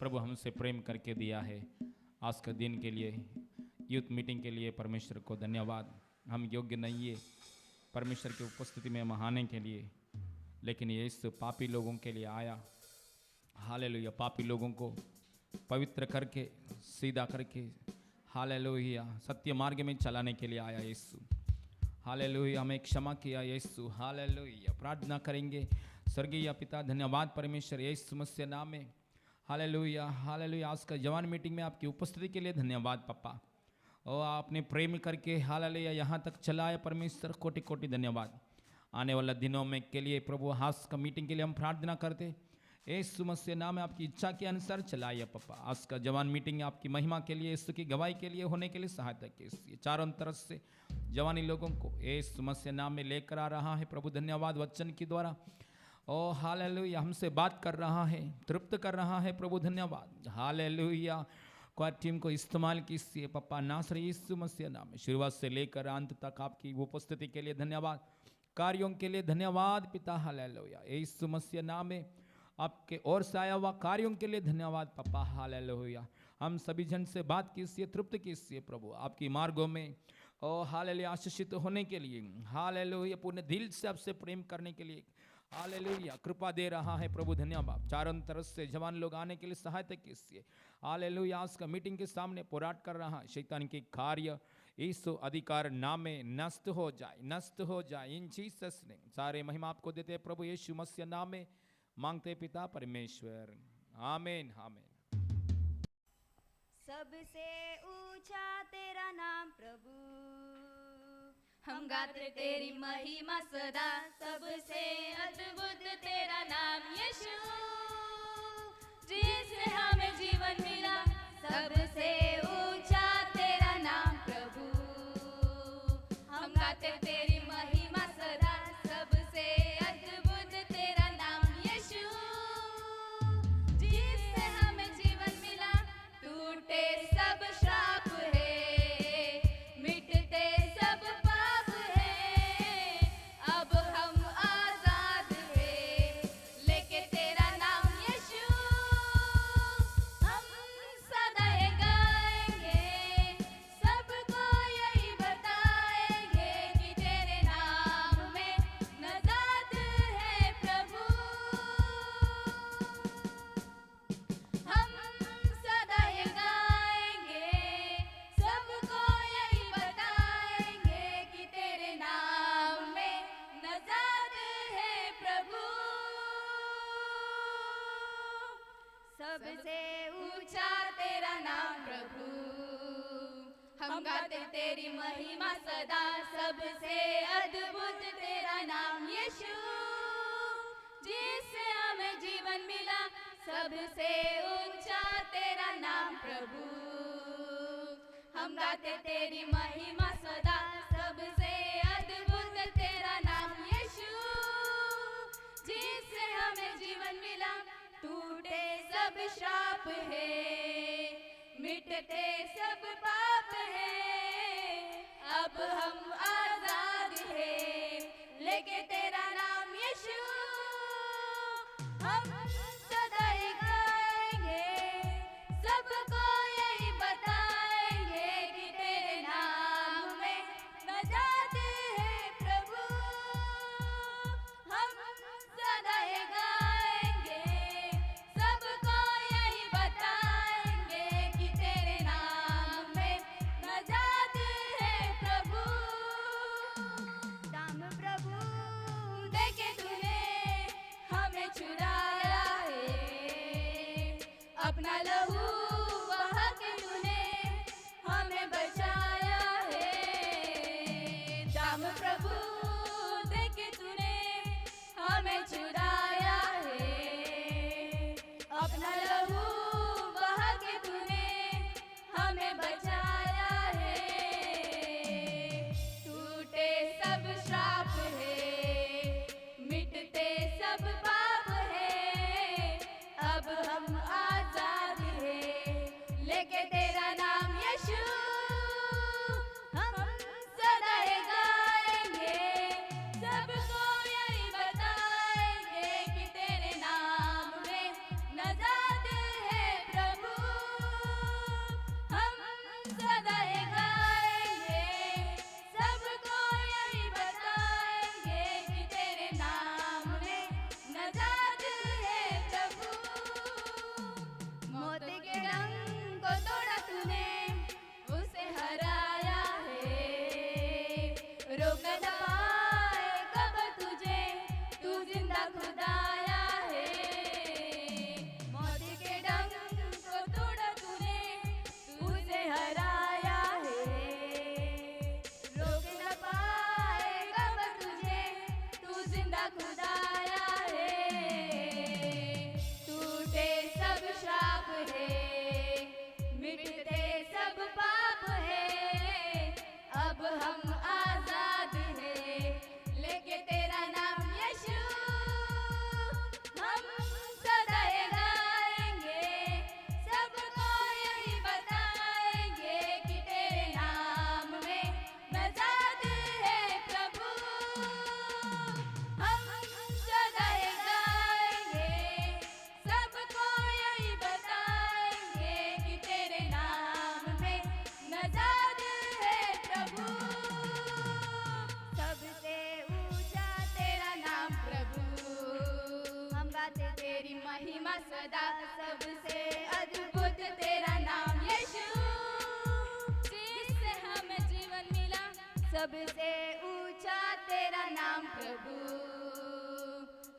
प्रभु हमसे प्रेम करके दिया है। आज के दिन के लिए, यूथ मीटिंग के लिए परमेश्वर को धन्यवाद। हम योग्य नहीं है परमेश्वर की उपस्थिति में आने के लिए, लेकिन ये इस पापी लोगों के लिए आया। हालेलुया, पापी लोगों को पवित्र करके, सीधा करके, हालेलुया, सत्य मार्ग में चलाने के लिए आया यीशु। हालेलुया, हमें क्षमा किया यीशु। हालेलुया, प्रार्थना करेंगे। स्वर्गीय पिता, धन्यवाद परमेश्वर यीशु मसीह नाम में। हालेलुया, हालेलुया, आज का जवान मीटिंग में आपकी उपस्थिति के लिए धन्यवाद पापा। और आपने प्रेम करके हालेलुया यहाँ तक चलाया परमेश्वर, कोटि कोटि धन्यवाद। आने वाला दिनों में के लिए प्रभु आज का मीटिंग के लिए हम प्रार्थना करते यीशु मसीह नाम में आपकी इच्छा के अनुसार चलाइए पापा। आज का जवान मीटिंग आपकी महिमा के लिए, यीशु की गवाही के लिए होने के लिए सहायता कीजिए। चारों तरफ से जवानी लोगों को यीशु मसीह नाम में लेकर आ रहा है प्रभु। धन्यवाद वचन के द्वारा ओ हालेलुया हमसे बात कर रहा है, तृप्त कर रहा है प्रभु। धन्यवाद हालेलुया। क्वार टीम को इस्तेमाल कीजिए पापा, नासरी यीशु मसीह नाम में। शुरुआत से लेकर अंत तक आपकी उपस्थिति के लिए धन्यवाद, कार्यों के लिए धन्यवाद पिता। हालेलुया, यीशु मसीह नाम में आपके ओर से आया हुआ कार्यों के लिए धन्यवाद पापा। हालेलुया, हम सभी जन से बात कीजिए, तृप्त कीजिए प्रभु आपकी मार्गों में। ओ हालेलुया, आशीषित होने के लिए, हालेलुया, पूर्ण दिल से आपसे प्रेम करने के लिए हालेलुया कृपा दे रहा है प्रभु। धन्यवाद। चारों तरफ से जवान लोग आने के लिए सहायता कीजिए। हालेलुया, आज का मीटिंग के सामने पोराट कर रहा है शैतान के कार्य यीशु अधिकार नाम में नष्ट हो जाए, नष्ट हो जाए इन जीसस नेम। सारे महिमा आपको देते हैं प्रभु यीशु मसीह नाम में मांगते पिता परमेश्वर, आमीन आमीन। सबसे ऊंचा तेरा नाम प्रभु, हम गाते तेरी महिमा सदा। सबसे अद्भुत तेरा नाम यीशु, जिससे हमें जीवन मिला। सबसे ऊंचा तेरा नाम प्रभु, हम गाते तेरी महिमा सदा। सबसे अद्भुत तेरा नाम यीशु, जिससे हमें जीवन मिला। टूटे सब श्राप है, मिटते सब पाप है, अब हम आजाद है लेके तेरा नाम यीशु। हम सदा ये गाएंगे, सबको यही बताएंगे कि तेरे नाम में नजात है प्रभु। हम सदा ये गाएंगे, सबको यही बताएंगे कि तेरे नाम में नजात है प्रभु। सबसे ऊंचा तेरा नाम प्रभु, हम गाते तेरी महिमा सदा। सबसे अद्भुत तेरा नाम यीशु, जिससे हमें जीवन मिला। सबसे ऊंचा तेरा नाम प्रभु, हम गाते तेरी महिमा सदा। सबसे अद्भुत तेरा नाम यीशु, जिससे हमें जीवन मिला। टूटे सब श्राप है, मिटते सब पाप है, अब हम आजाद है लेके तेरा नाम यीशु। हम सदा ये गाएंगे, सबको यही बताएंगे कि तेरे नाम में नजात है प्रभु। हम सदा ये गाएंगे, सबको यही बताएंगे कि तेरे नाम में नजात है प्रभु। सबसे ऊंचा तेरा नाम प्रभु,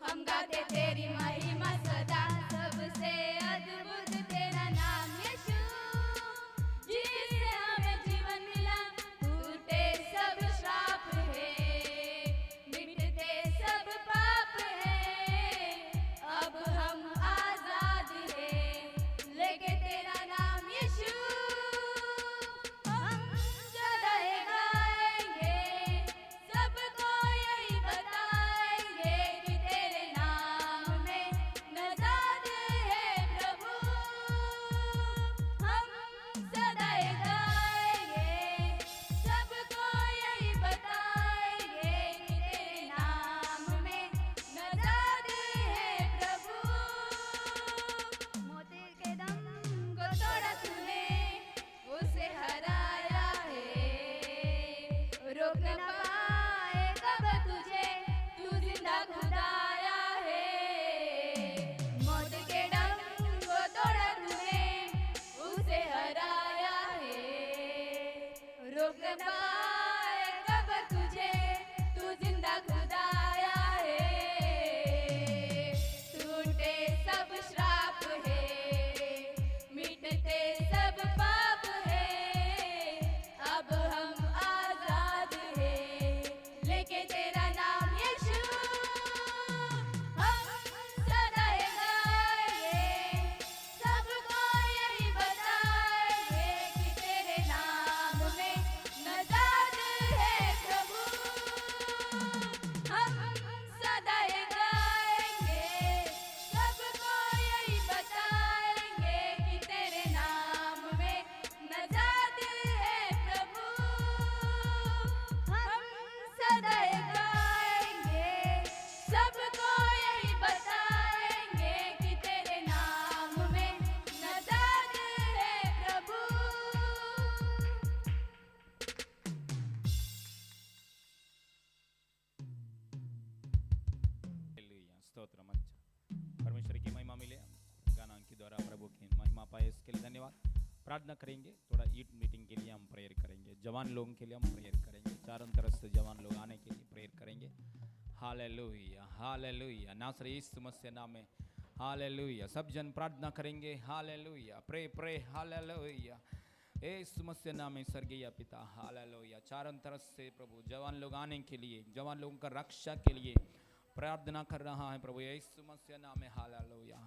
हम गाते तेरी महिमा सदा, सबसे अद्भुत तेरा नाम यीशु, जिससे हमें जीवन मिला, टूटे सब श्राप है, मिटते सब पाप है, अब हम आजाद है, लेके तेरा नाम यीशु, हम सदा गाएंगे, सबको यही बताएंगे कि तेरे नाम में नजात है प्रभु, हम सदा गाएंगे, सबको यही बताएंगे कि तेरे नाम में नजात है प्रभु। मोती के दम को तोड़ा तूने, उसे हराया है, रोक न पाए कब तुझे, तू जिंदा खुदाया है। मौत के डंक को तोड़ा तूने, उसे हराया है, रोक न पाए कब तुझे, तू जिंदा खुदाया है। टूटे सब श्राप है, मिटते सब पाप है, अब हम आजाद है, लेके तेरा नाम यीशु, हम सदा गाएंगे, सबको यही बताएंगे कि तेरे नाम में नजात है प्रभु, हम सदा गाएंगे, सबको यही बताएंगे कि तेरे नाम में नजात है प्रभु, हम सदा गाएंगे, सबको यही बताएंगे कि तेरे नाम में नजात है प्रभु। हालेलुया, स्तोत्रम। अच्छा, परमेश्वर की महिमा मिले, गाना के द्वारा प्रभु की महिमा पाए, इसके लिए धन्यवाद। प्रार्थना करेंगे, थोड़ा ईट मीटिंग के लिए हम प्रेयर करेंगे, जवान लोगों के लिए हम प्रेयर करेंगे, चारों तरफ से जवान लोग आने के लिए प्रेयर करेंगे। हालेलुया, हालेलुया, नासरी यीशु मसीह नाम में हालेलुया। सब जन प्रार्थना करेंगे, हालेलुया, प्रे प्रे, हालेलुया, यीशु मसीह नाम में स्वर्गीय पिता, हालेलुया। चारों तरफ से प्रभु जवान लोग आने के लिए, जवान लोगों का रक्षा के लिए प्रार्थना कर रहा है प्रभु यीशु मसीह नाम में, हालेलुया।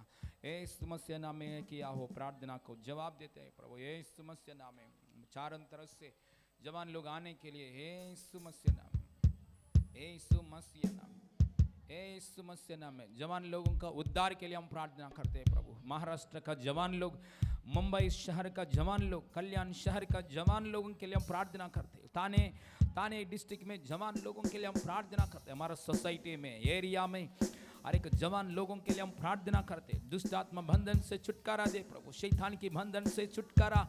यीशु मसीह नाम में किया हो प्रार्थना को जवाब देते हैं प्रभु यीशु मसीह नाम में। चारों तरफ से जवान लोग आने के लिए यीशु मसीह नाम में, यीशु मसीह नाम में, यीशु मसीह नाम में जवान लोगों का उद्धार के लिए हम प्रार्थना करते हैं प्रभु। महाराष्ट्र का जवान लोग, मुंबई शहर का जवान लोग, कल्याण शहर का जवान लोगों के लिए हम प्रार्थना करते हैं। थाने डिस्ट्रिक्ट में जवान लोगों के लिए हम प्रार्थना करते हैं। हमारा सोसाइटी में, एरिया में हर एक जवान लोगों के लिए हम प्रार्थना करते हैं। दुष्ट आत्मा बंधन से छुटकारा दे प्रभु, शैतान की बंधन से छुटकारा,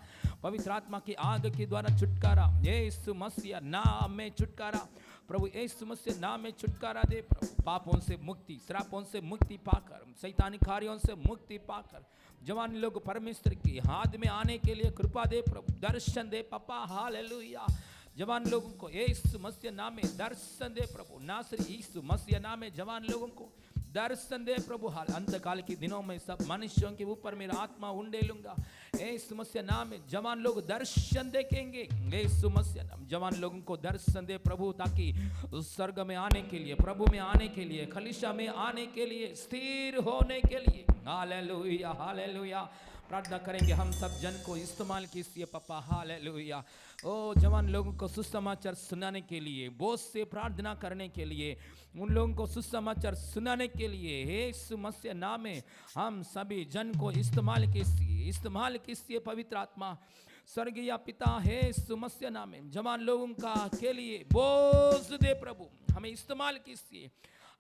पवित्र आत्मा की आग के द्वारा छुटकारा, यीशु मसीह नाम में छुटकारा प्रभु, यीशु मसीह नाम में छुटकारा दे प्रभु। पापों से मुक्ति, श्रापों से मुक्ति पाकर, शैतानी कार्यों से मुक्ति पाकर जवान लोग परमेश्वर की हाथ में आने के लिए कृपा दे प्रभु, दर्शन दे पापा, हालेलुया। जवान लोगों को यीशु मसीह नाम में दर्शन दे प्रभु, नासरी यीशु मसीह नाम में जवान लोगों को दर्शन दे प्रभु। हाल अंतकाल के दिनों में सब मनुष्यों के ऊपर मेरा आत्मा उंडेलूंगा, यीशु मसीह नाम में जवान लोग दर्शन देखेंगे, यीशु मसीह नाम जवान लोगों को दर्शन दे प्रभु, ताकि स्वर्ग में आने के लिए, प्रभु में आने के लिए, खलीशा में आने के लिए, स्थिर होने के लिए, हालेलुया हालेलुया। प्रार्थना करेंगे हम सब जन को इस्तेमाल कीजिए पापा, हालेलुया। ओ जवान लोगों को सुसमाचार सुनाने के लिए, बोझ से प्रार्थना करने के लिए, उन लोगों को सुसमाचार सुनाने के लिए यीशु मसीह नाम में हम सभी जन को इस्तेमाल कीजिए पवित्र आत्मा। स्वर्गीय पिता है यीशु मसीह नाम में जवान लोगों का के लिए बोझ दे प्रभु, हमें इस्तेमाल कीजिए,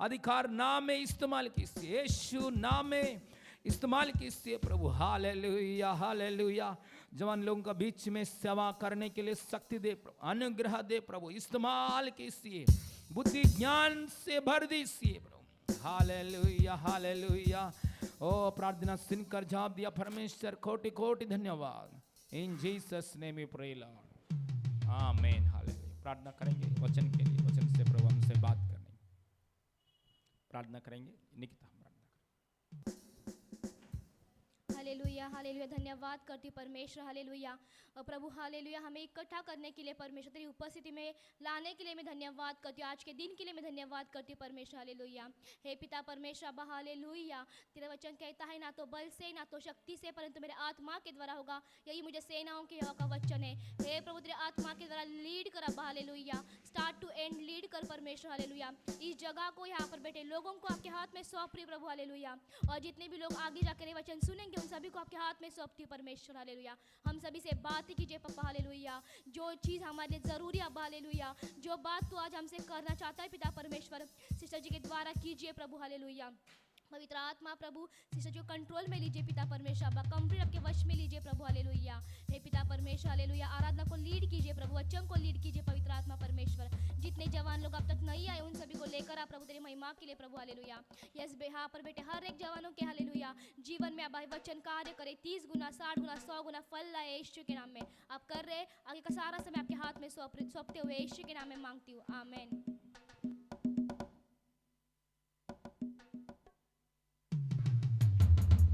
अधिकार नाम में इस्तेमाल कीजिए, यीशु नाम में इस्तेमाल कीजिए प्रभु, हालेलुया हालेलुया। जवान लोगों का बीच में सेवा करने के लिए शक्ति दे प्रभु, अनुग्रह दे प्रभु, इस्तेमाल कीजिए, बुद्धि ज्ञान से भर दीजिए प्रभु, हालेलुया हालेलुया। ओ प्रार्थना सुनकर जवाब दिया परमेश्वर, कोटि कोटि धन्यवाद। In Jesus name we pray Lord, amen, hallelujah. प्रार्थना करेंगे वचन के लिए, वचन से प्रभु हमसे बात करने प्रार्थना करेंगे। निकिता प्रार्थना करें। हालेलुया हालेलुया, धन्यवाद करती हूँ परमेश्वर। हालेलुया प्रभु, हालेलुया हमें इकट्ठा करने के लिए परमेश्वर, तेरी उपस्थिति में लाने के लिए मैं धन्यवाद करती हूँ। आज के दिन के लिए मैं धन्यवाद करती हूँ परमेश्वर। हालेलुया हे पिता परमेश्वर अब्बा, हालेलुया तेरा वचन कहता है ना तो बल से ना तो शक्ति से परंतु मेरे आत्मा के द्वारा होगा, यही मुझे सेनाओं के यहोवा का वचन है। हे प्रभु तेरे आत्मा के द्वारा लीड कर अब्बा, hallelujah start to end lead कर परमेश्वर। हालेलुया इस जगह को, यहाँ पर बैठे लोगों को आपके हाथ में सौंप रही प्रभु। हालेलुया और जितने भी लोग आगे जाकर ये वचन सुनेंगे उन सभी को आपके हाथ में सौंपती हूँ परमेश्वर। हालेलुया हम सभी से बात ही कीजिए पापा। हालेलुया जो चीज़ हमारे लिए ज़रूरी है अब्बा, हालेलुया जो बात तो आज हमसे करना चाहता है पिता परमेश्वर, सिस्टर जी के द्वारा कीजिए प्रभु। हालेलुया पवित्र आत्मा प्रभु सिस्टर जी को कंट्रोल में लीजिए पिता परमेश्वर अब्बा, कंप्लीट आपके वश में लीजिए प्रभु। हालेलुया हे पिता परमेश्वर हालेलुया आराधना को लीड कीजिए प्रभु, वचन को लीड कीजिए पवित्र आत्मा परमेश्वर। जितने जवान लोग अब तक नहीं आए उन सभी को लेकर आप प्रभु तेरी महिमा के लिए प्रभु। हालेलुया यस यहाँ पर बेटे हर एक जवानों के हालेलुया जीवन में अब वचन कार्य करे, 30 गुना 60 गुना 100 गुना फल लाए यीशु के नाम में। आप कर रहे आगे का सारा समय आपके हाथ में सौंपते हुए यीशु के नाम में मांगती हूँ, आमीन।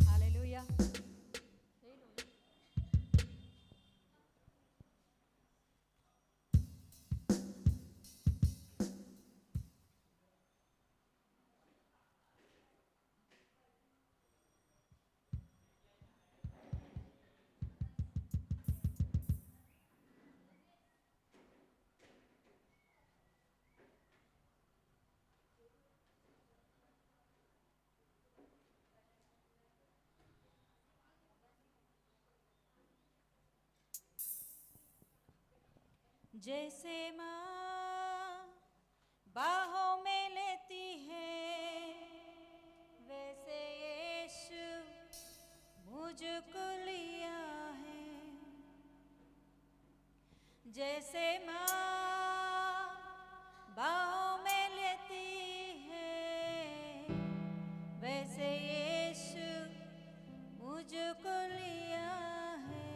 हालेलुया जैसे माँ बाहों में लेती है वैसे यीशु मुझको लिया है। जैसे माँ बाहों में लेती है वैसे यीशु मुझको लिया है।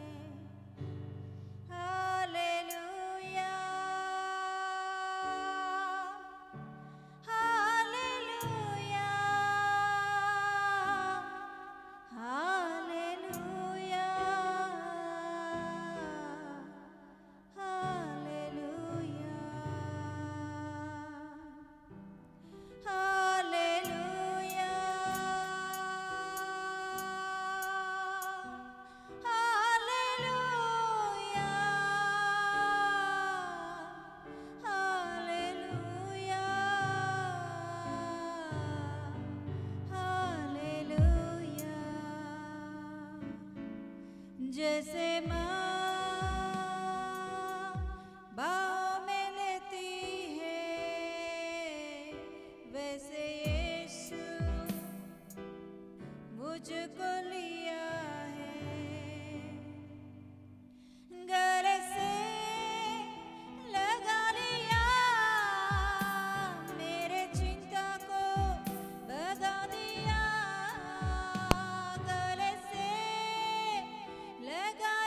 Hallelujah hallelujah hallelujah hallelujah hallelujah hallelujah hallelujah जैसे माँ बाहों में लेती है वैसे यीशु मुझको लिया है। गले से लगा लिया मेरे चिंता को भगा दिया। गले से लगा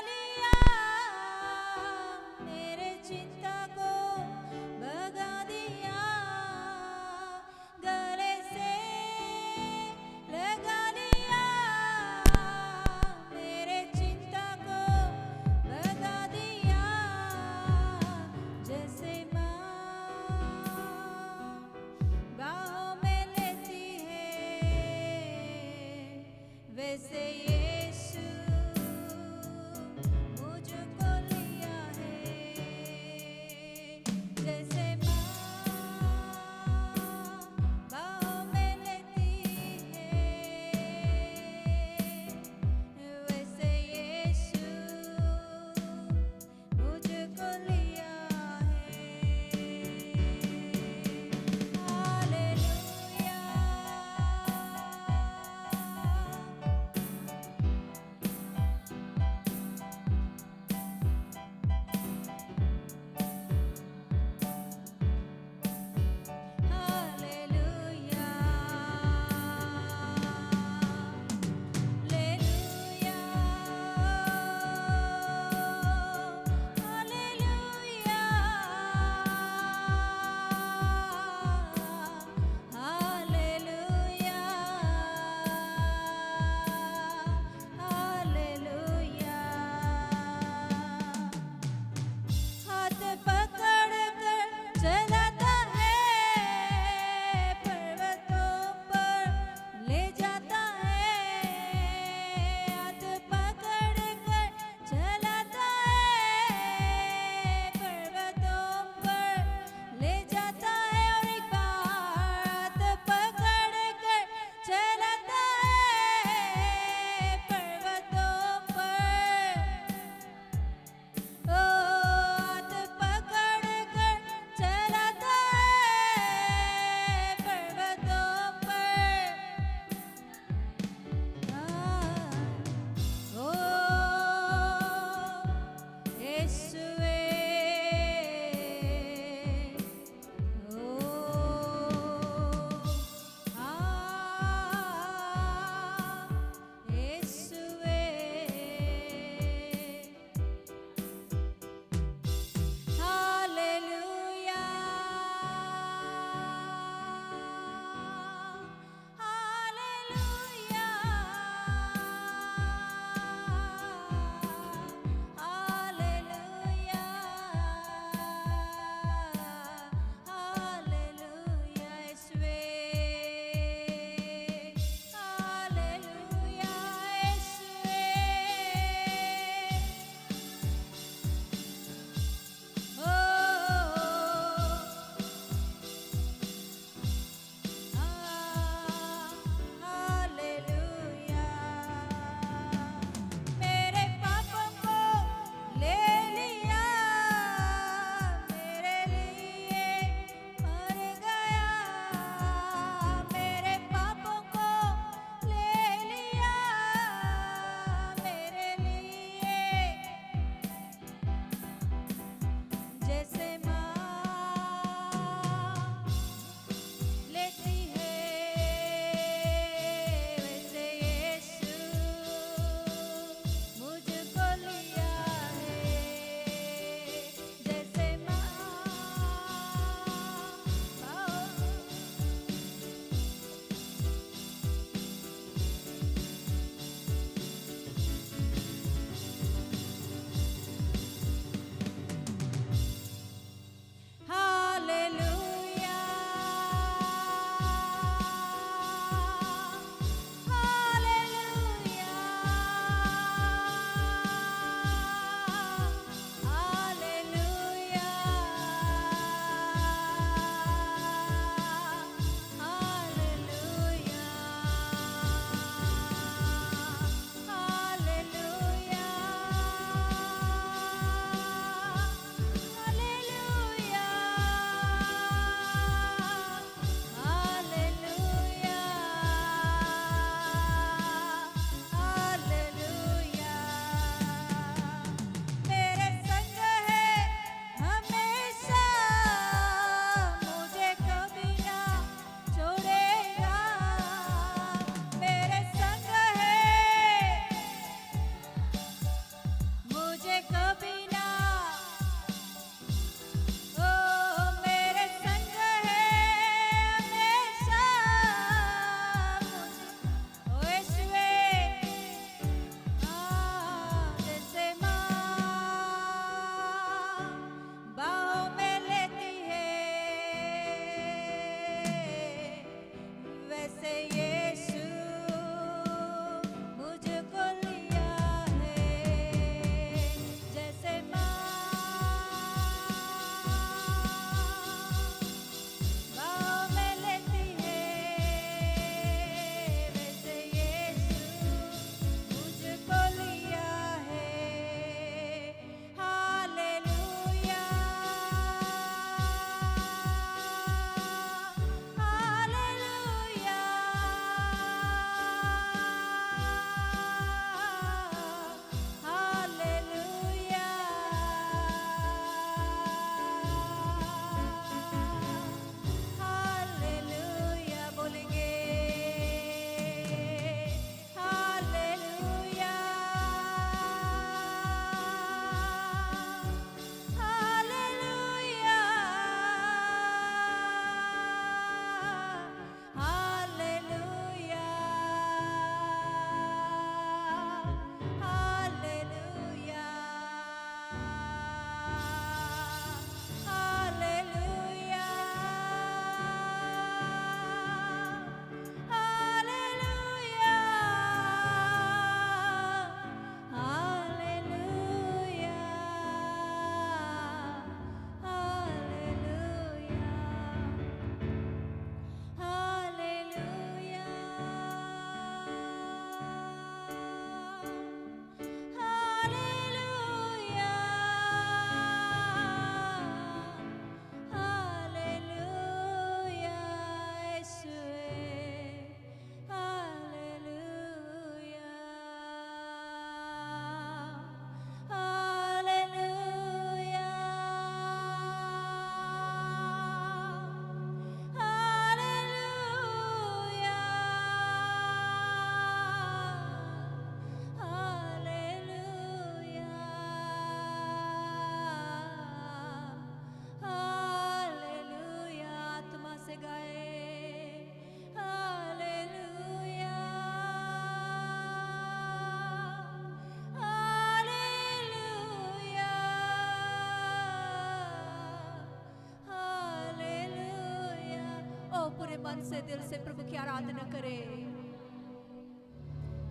मन से दिल से प्रभु की आराधना करें।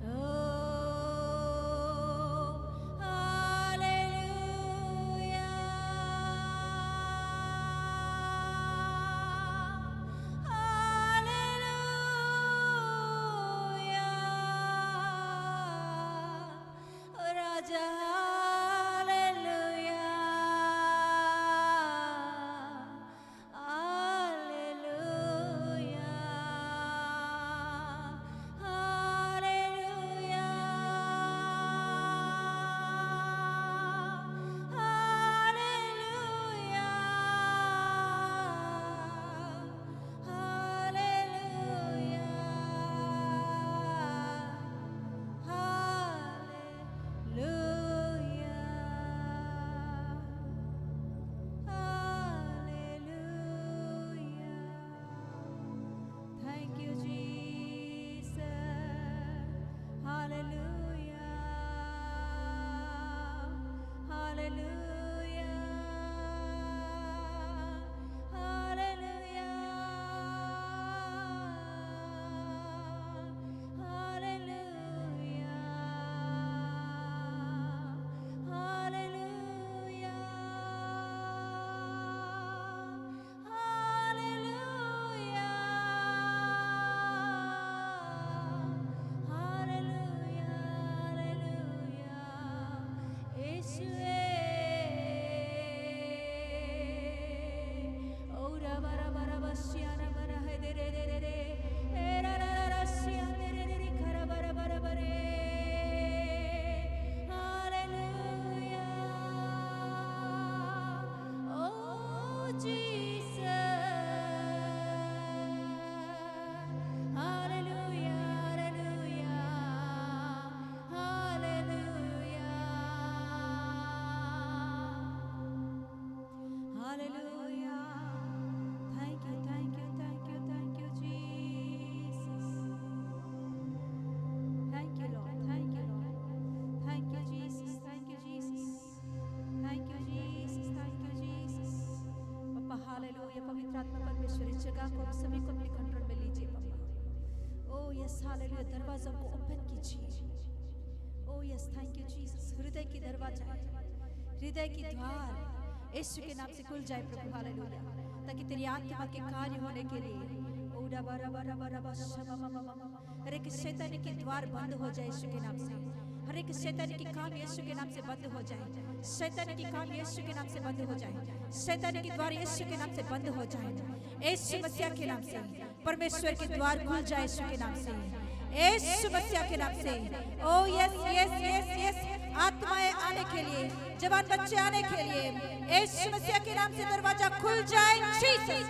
ओ हालेलुया, हालेलुया, राजा hallelujah, hallelujah, hallelujah, hallelujah, Thank you, Jesus. Hallelujah. Hallelujah. Hallelujah. Hallelujah. Hallelujah. Hallelujah. Hallelujah. Yeshua. Ora bara bara bashiana bara hai de re re re re. Era ra ra ra shiana re re re khara bara bara bare. Hallelujah. Oh Jesus. Hallelujah. Hallelujah. Hallelujah. Hallelujah. Thank you, thank you, thank you, thank you, Jesus. Thank you, Lord. Thank you, Lord. Thank you, Jesus. Thank you, Jesus. Thank you, Jesus. Thank you, Jesus. पापा hallelujah, पवित्र आत्मा परमेश्वर इस जगह को हम सभी को अपने कंट्रोल में लीजिए पापा। ओ यस हालेलुया, दरवाज़ों को ओपन कीजिए। ओ यस, थैंक यू जीसस। हृदय की दरवाजा, हृदय की द्वार यीशु के नाम से खुल जाए प्रभु हालेलुया, ताकि तेरी आत्मा के कार्य होने के लिए ओडा बारा बारा बारा बाशा मामा मामा, हर एक शैतानी की द्वार बंद हो जाए यीशु के नाम से। हर एक शैतानी की काम यीशु के नाम से बंद हो जाए। शैतानी की काम यीशु के नाम से बंद हो जाए। शैतानी की द्वार यीशु के नाम से बंद हो जाए। यीशु मसीह के नाम से परमेश्वर के द्वार खुल जाए यीशु के नाम से। यीशु मसीह के नाम से। ओ यस यस यस यस, आत्माएं आने के लिए, जवान बच्चे आने के लिए यीशु मसीह के नाम से दरवाजा खुल जाए जीसस।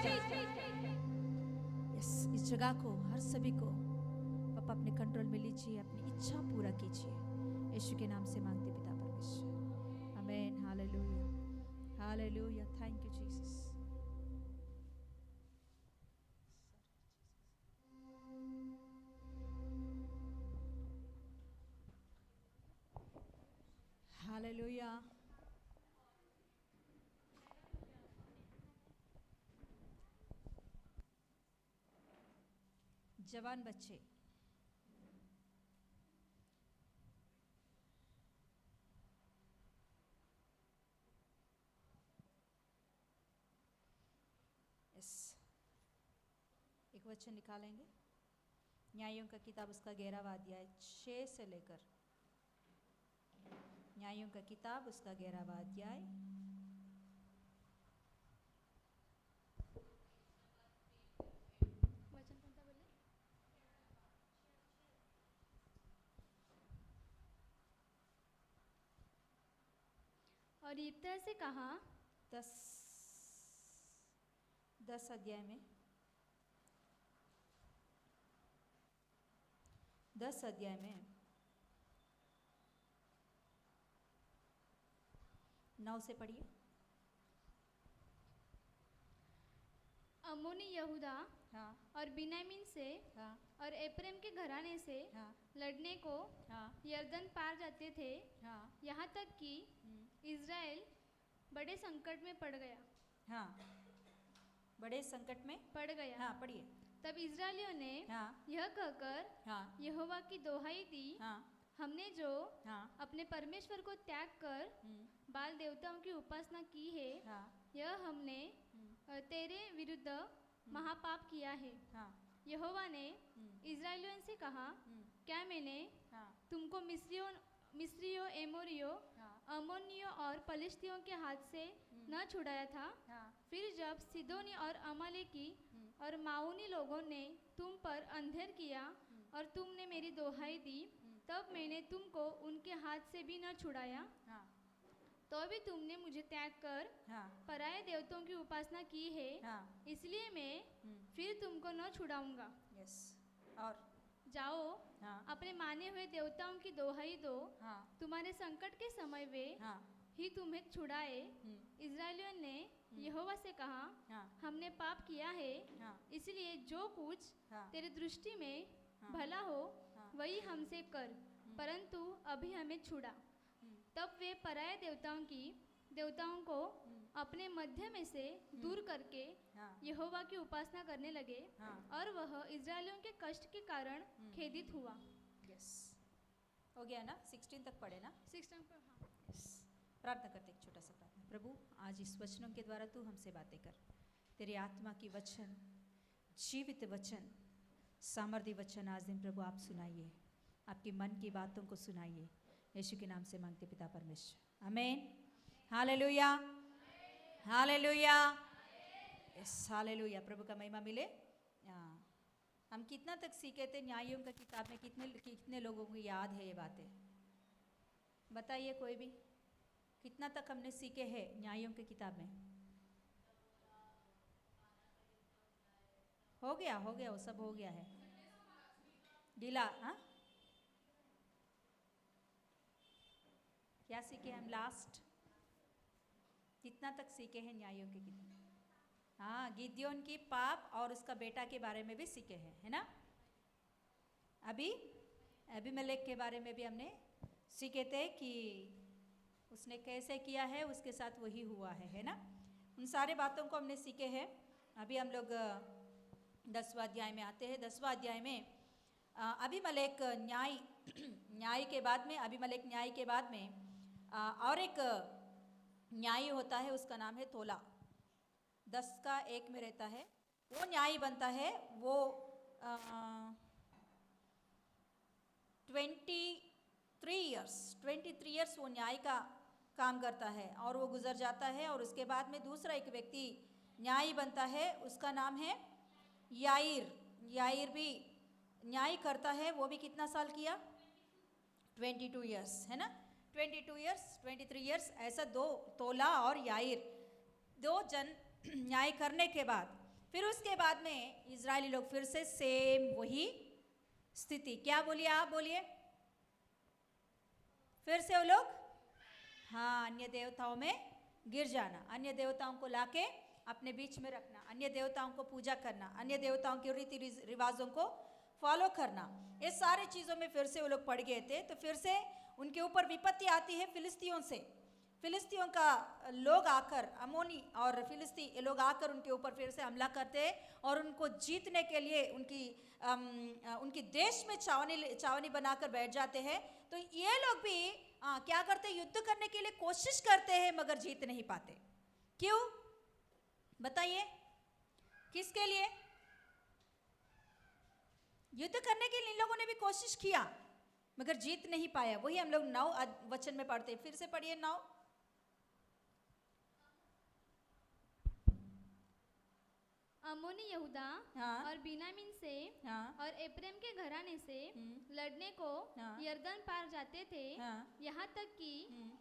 यस, इस जगह को हर सभी को पापा अपने कंट्रोल में लीजिए, अपनी इच्छा पूरा कीजिए। यीशु के नाम से मांगते पिता परमेश्वर, आमीन। Hallelujah, hallelujah, thank you Jesus. Hallelujah. जवान बच्चे, एक वचन निकालेंगे, न्यायों का किताब उसका 11वां अध्याय 6 से लेकर, न्यायों का किताब उसका 11वां अध्याय और यिप्तह से कहा, 10 अध्याय में 10 अध्याय में 9 से पढ़िए। अम्मोनी यहूदा हाँ और बिन्यामीन से हाँ और एप्रैम के घराने से हाँ लड़ने को हाँ यरदन पार जाते थे, हाँ यहाँ तक कि इज़राइल बड़े संकट में पड़ गया। हाँ, बड़े संकट में पड़ गया। हाँ, पढ़िए। तब इजरायलियों ने हाँ यह कहकर हाँ यहोवा की दोहाई दी, हाँ हमने जो हाँ अपने परमेश्वर को त्याग कर बाल देवताओं की उपासना की है, हाँ यह हमने तेरे विरुद्ध महापाप किया है। हाँ यहोवा ने इजरायलियों से कहा, क्या मैंने हाँ तुमको मिस्रियों, एमोरियों, हाँ अमोनियों और पलिश्तियों के हाथ से न छुड़ाया था? हाँ फिर जब सिदोनी और अमालेकी और माऊनी लोगों ने तुम पर अंधेर किया और तुमने मेरी दोहाई दी, तब मैंने तुमको उनके हाथ से भी न छुड़ाया, हाँ तो भी तुमने मुझे त्याग कर हाँ पराये देवताओं की उपासना की है, हाँ इसलिए मैं फिर तुमको न छुड़ाऊंगा। यस और जाओ, हाँ अपने माने हुए देवताओं की दोहाई दो, हाँ तुम्हारे संकट के समय वे हाँ ही तुम्हें छुड़ाए। इजरायलियों ने यहोवा से कहा, हाँ हमने पाप किया है, हाँ इसलिए जो कुछ हाँ तेरी दृष्टि में हाँ। भला हो हाँ। वही हमसे कर, परंतु अभी हमें छुड़ा। तब वे पराये देवताओं को अपने मध्य में से दूर करके हाँ यहोवा की उपासना करने लगे, हाँ और वह इजरायलियों के कष्ट के कारण खेदित हुआ। यस हो गया ना, 16 तक पढ़े ना। 16 पर, हाँ। Yes. प्रार्थना करते एक छोटा सा प्रार्थना। प्रभु, आज इस वचनों के द्वारा तू हमसे बातें कर। तेरी आत्मा की वचन, जीवित वचन, सामर्थ्य वचन आज दिन प्रभु आप सुनाइए, आपके मन की बातों को सुनाइए। यीशु के नाम से मांगते पिता परमेश्वर, आमीन। Hallelujah, hallelujah, yes hallelujah. प्रभु का महिमा मिले। हम कितना तक सीखे थे न्यायों का किताब में? कितने लोगों को याद है ये बातें? बताइए कोई भी, कितना तक हमने सीखे हैं न्यायों की किताब में? हो गया वो सब हो गया है। गीला, हाँ क्या सीखे हम? लास्ट कितना तक सीखे हैं न्यायों की किताब? हाँ, गिद्योन की पाप और उसका बेटा के बारे में भी सीखे हैं, है ना। अभी अबीमेलेक के बारे में भी हमने सीखे थे कि उसने कैसे किया है, उसके साथ वही हुआ है ना। उन सारे बातों को हमने सीखे हैं। अभी हम लोग 10वां अध्याय में आते हैं। 10वां अध्याय में अबीमेलेक न्याय के बाद में, अबीमेलेक न्याय के बाद में और एक न्यायी होता है, उसका नाम है तोला। 10 का 1 में रहता है, वो न्यायी बनता है। वो 23 ईयर्स वो न्याय का काम करता है और वो गुजर जाता है। और उसके बाद में दूसरा एक व्यक्ति न्यायी बनता है, उसका नाम है याईर। याईर भी न्याय करता है। वो भी कितना साल किया? 22 ईयर्स, है ना। 22 ईयर्स, 23 ईयर्स, ऐसा दो, तोला और याईर, 2 जन न्याय करने के बाद फिर उसके बाद में इजरायली लोग फिर से सेम वही स्थिति। क्या बोलिए आप? बोलिए फिर से वो लोग, हाँ, अन्य देवताओं में गिर जाना, अन्य देवताओं को लाके अपने बीच में रखना, अन्य देवताओं को पूजा करना, अन्य देवताओं के रीति रिवाजों को फॉलो करना, ये सारे चीज़ों में फिर से वो लोग पड़ गए थे। तो फिर से उनके ऊपर विपत्ति आती है फिलिस्तियों से। फिलिस्तियों का लोग आकर, अमोनी और फिलिस्ती, ये लोग आकर उनके ऊपर फिर से हमला करते हैं और उनको जीतने के लिए उनकी देश में छावनी बनाकर बैठ जाते हैं। तो ये लोग भी क्या करते हैं? युद्ध करने के लिए कोशिश करते हैं मगर जीत नहीं पाते। क्यों बताइए? किसके लिए? युद्ध करने के लिए इन लोगों ने भी कोशिश किया मगर जीत नहीं पाया। वही हम लोग 9 वचन में पढ़ते हैं। फिर से पढ़िए 9। अम्मोनी यहूदा हाँ। और बिन्यामीन से हाँ। और एप्रैम के घराने से लड़ने को हाँ। यरदन पार जाते थे, हाँ। यहाँ तक कि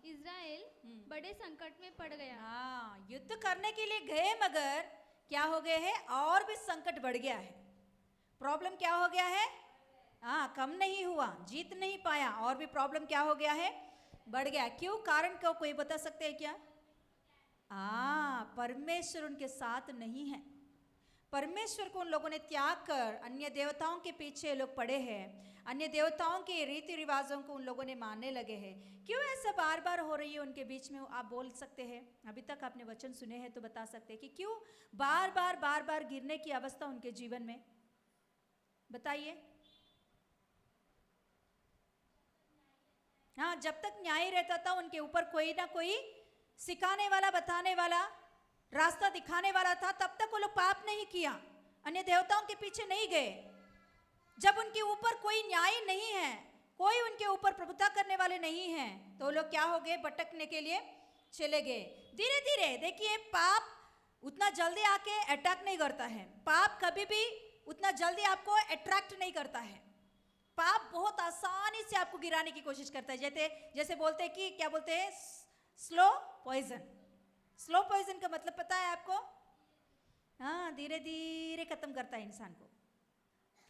इज़राइल बड़े संकट में पड़ गया। हाँ, युद्ध करने के लिए गए मगर क्या हो गए है? और भी संकट बढ़ गया है। प्रॉब्लम क्या हो गया है? हाँ, कम नहीं हुआ, जीत नहीं पाया, और भी प्रॉब्लम क्या हो गया है? बढ़ गया। क्यों? कारण को कोई बता सकते हैं क्या? परमेश्वर उनके साथ नहीं है। परमेश्वर को उन लोगों ने त्याग कर अन्य देवताओं के पीछे लोग पड़े हैं, अन्य देवताओं के रीति रिवाजों को उन लोगों ने मानने लगे हैं। क्यों ऐसा बार बार हो रही है उनके बीच में? आप बोल सकते हैं, अभी तक आपने वचन सुने हैं तो बता सकते हैं कि क्यों बार बार गिरने की अवस्था उनके जीवन में? बताइए। हाँ, जब तक न्याय रहता था उनके ऊपर कोई ना कोई सिखाने वाला, बताने वाला, रास्ता दिखाने वाला था, तब तक वो लोग पाप नहीं किया, अन्य देवताओं के पीछे नहीं गए। जब उनके ऊपर कोई न्याय नहीं है, कोई उनके ऊपर प्रभुता करने वाले नहीं हैं, तो वो लोग क्या हो गए? भटकने के लिए चले गए। धीरे धीरे देखिए, पाप उतना जल्दी आके अटैक नहीं करता है। पाप कभी भी उतना जल्दी आपको अट्रैक्ट नहीं करता है। पाप बहुत आसानी से आपको गिराने की कोशिश करता है। जैसे बोलते हैं कि क्या बोलते हैं, स्लो पॉइजन। स्लो पॉइजन का मतलब पता है आपको? हाँ, धीरे धीरे खत्म करता है इंसान को।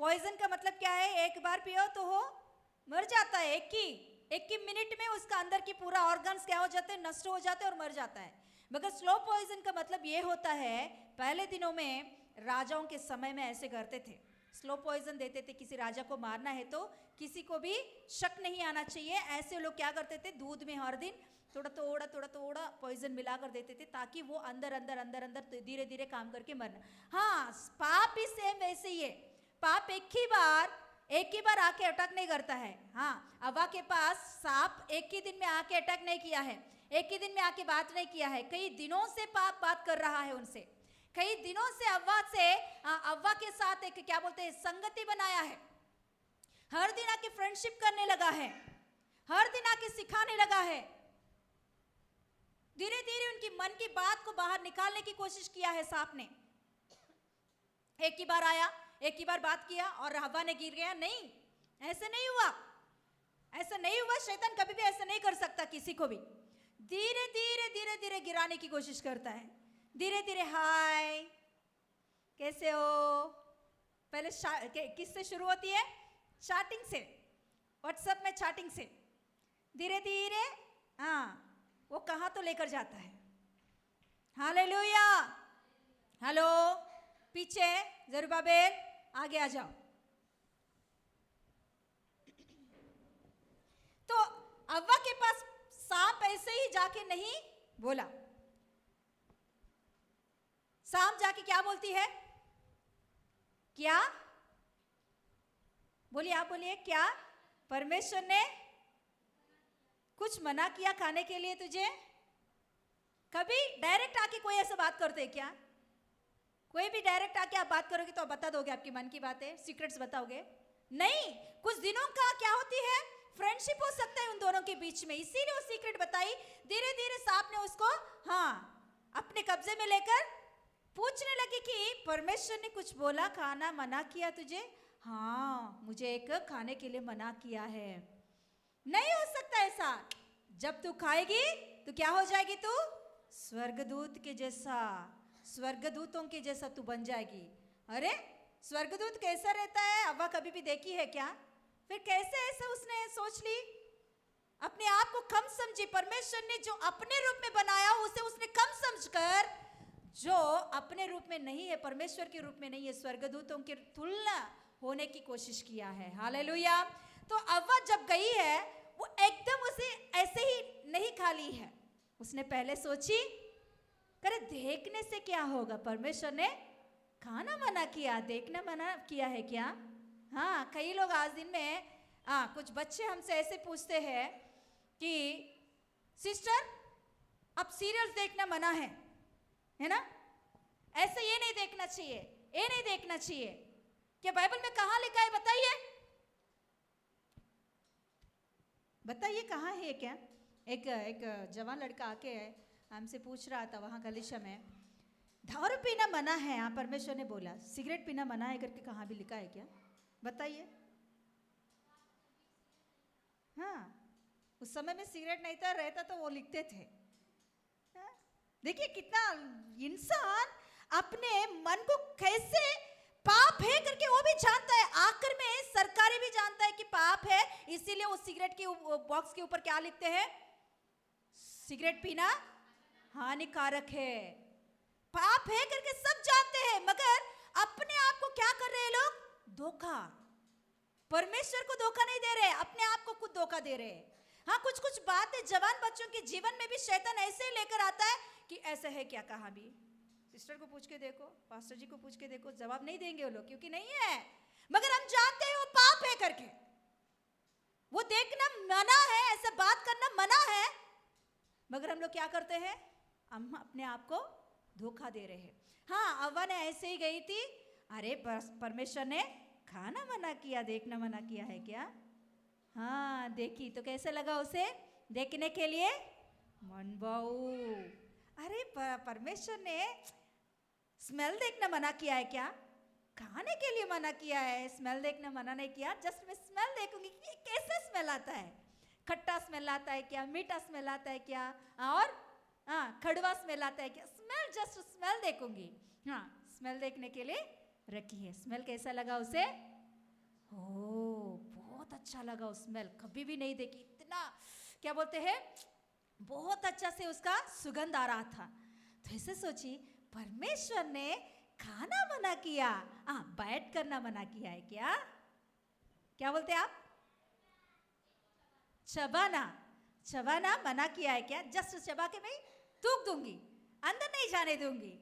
पॉइजन का मतलब क्या है? एक बार पियो तो हो मर जाता है, एक ही मिनट में उसका अंदर की पूरा ऑर्गन्स क्या हो जाते हैं? नष्ट हो जाते हैं और मर जाता है। मगर स्लो पॉइजन का मतलब ये होता है, पहले दिनों में राजाओं के समय में ऐसे करते थे, स्लो पॉइजन देते थे। किसी राजा को मारना है तो किसी को भी शक नहीं आना चाहिए, ऐसे लोग क्या करते थे? दूध में हर दिन थोड़ा पॉइजन मिला कर देते थे, ताकि वो अंदर अंदर अंदर अंदर धीरे धीरे काम करके मरना। हाँ, पाप भी सेम वैसे ही है। पाप एक ही बार आके अटैक नहीं करता है। हाँ, हवा के पास सांप एक ही दिन में आके अटैक नहीं किया है, एक ही दिन में आके बात नहीं किया है। कई दिनों से पाप बात कर रहा है उनसे, कई दिनों से अव्वा के साथ एक क्या बोलते हैं, संगति बनाया है। हर दिन आके फ्रेंडशिप करने लगा है, हर दिन आके सिखाने लगा है। धीरे धीरे उनकी मन की बात को बाहर निकालने की कोशिश किया है सांप ने। एक ही बार आया, एक ही बार बात किया और हवा ने गिर गया? नहीं, ऐसे नहीं हुआ, ऐसा नहीं हुआ। शैतान कभी भी ऐसा नहीं कर सकता किसी को भी। धीरे धीरे गिराने की कोशिश करता है। धीरे धीरे, हाय कैसे हो, पहले किससे शुरू होती है? चैटिंग से, व्हाट्सएप में चैटिंग से। धीरे धीरे हाँ, वो कहाँ तो लेकर जाता है। हालेलुया। हेलो, पीछे जरुब्बाबेल, आगे आ जाओ। तो अव्वा के पास सांप ऐसे ही जाके नहीं बोला। सांप जाके क्या बोलती है? क्या बोलिए, आप बोलिए, क्या परमेश्वर ने कुछ मना किया खाने के लिए तुझे? कभी डायरेक्ट आके कोई ऐसा बात करते है क्या? कोई भी डायरेक्ट आके आप बात करोगे तो आप बता दोगे आपकी मन की बातें, सीक्रेट्स बताओगे? नहीं, कुछ दिनों का क्या होती है, फ्रेंडशिप हो सकता है उन दोनों के बीच में, इसीलिए वो सीक्रेट बताई। धीरे धीरे सांप ने उसको अपने कब्जे में लेकर पूछने लगी कि परमेश्वर ने कुछ बोला, खाना मना किया तुझे? हाँ, मुझे एक खाने के लिए मना किया है। नहीं हो सकता ऐसा, जब तू खाएगी तो क्या हो जाएगी? तू स्वर्गदूत के जैसा, स्वर्गदूतों के जैसा तू बन जाएगी। अरे स्वर्गदूत कैसा रहता है? अव्वा कभी भी देखी है क्या? फिर कैसे ऐसा उसने सोच ली? अपने आप को कम समझी। परमेश्वर ने जो अपने रूप में बनाया उसे उसने कम समझकर, जो अपने रूप में नहीं है, परमेश्वर के रूप में नहीं है, स्वर्गदूतों की तुलना होने की कोशिश किया है। हालेलुया। तो अव्वा जब गई है, वो एकदम उसे ऐसे ही नहीं खा ली है। उसने पहले सोची, करे देखने से क्या होगा, परमेश्वर ने खाना मना किया, देखना मना किया है क्या? हाँ, कई लोग आज दिन में कुछ बच्चे हमसे ऐसे पूछते हैं कि सिस्टर अब सीरियल्स देखना मना है ना, ऐसे ये नहीं देखना चाहिए, ये नहीं देखना चाहिए। क्या बाइबल में कहाँ लिखा है? बताइए, बताइए कहाँ है क्या? एक जवान लड़का आके हमसे पूछ रहा था वहाँ गलीचा में, दारू पीना मना है, हाँ परमेश्वर ने बोला, सिगरेट पीना मना है करके कहाँ भी लिखा है क्या? बताइए। हाँ, उस समय में सिगरेट नहीं था, रहता तो वो लिखते थे। देखिए कितना इंसान अपने मन को कैसे पाप है करके वो भी जानता है, आखिर में सरकारी भी जानता है कि पाप है, इसीलिए वो सिगरेट के बॉक्स के ऊपर क्या लिखते हैं? सिगरेट पीना हानिकारक है, पाप है करके सब जानते हैं, मगर अपने आप को क्या कर रहे हैं लोग? धोखा। परमेश्वर को धोखा नहीं दे रहे, अपने आप को खुद धोखा दे रहे हैं। हाँ, कुछ कुछ बातें जवान बच्चों के जीवन में भी शैतान ऐसे ही लेकर आता है कि ऐसा है क्या? कहाँ भी सिस्टर को पूछ के देखो, पास्टर जी को पूछ के देखो, जवाब नहीं देंगे वो लोग, क्योंकि नहीं है। मगर हम जानते हैं वो पाप है करके, वो देखना मना है, ऐसा बात करना मना है, मगर हम लोग क्या करते हैं, हम अपने आप को धोखा दे रहे हैं। हाँ, अव्वा ने ऐसे ही गई थी, अरे परमेश्वर ने खाना मना किया, देखना मना किया है क्या? हाँ, देखी तो कैसे लगा उसे देखने के लिए? मन भाऊ, अरे परमेश्वर ने स्मेल देखना मना किया है क्या? खाने के लिए मना किया है, स्मेल देखना मना नहीं किया। जस्ट मैं स्मेल देखूंगी कि कैसे स्मेल आता है, खट्टा स्मेल आता है क्या, मीठा स्मेल आता है क्या, और कड़वा स्मेल आता है क्या, स्मेल, जस्ट स्मेल देखूंगी। हाँ, स्मेल देखने के लिए रखी है। स्मेल कैसा लगा उसे? ओ, बहुत अच्छा लगा उस स्मेल, कभी भी नहीं देखी इतना, क्या बोलते हैं, बहुत अच्छा से उसका सुगंध आ रहा था। तो ऐसे सोची, परमेश्वर ने खाना मना किया, बैठ करना मना किया है क्या? क्या बोलते हैं आप? चबाना, चबाना मना किया है क्या? जस्ट चबा के मैं थूक दूंगी, अंदर नहीं जाने दूंगी।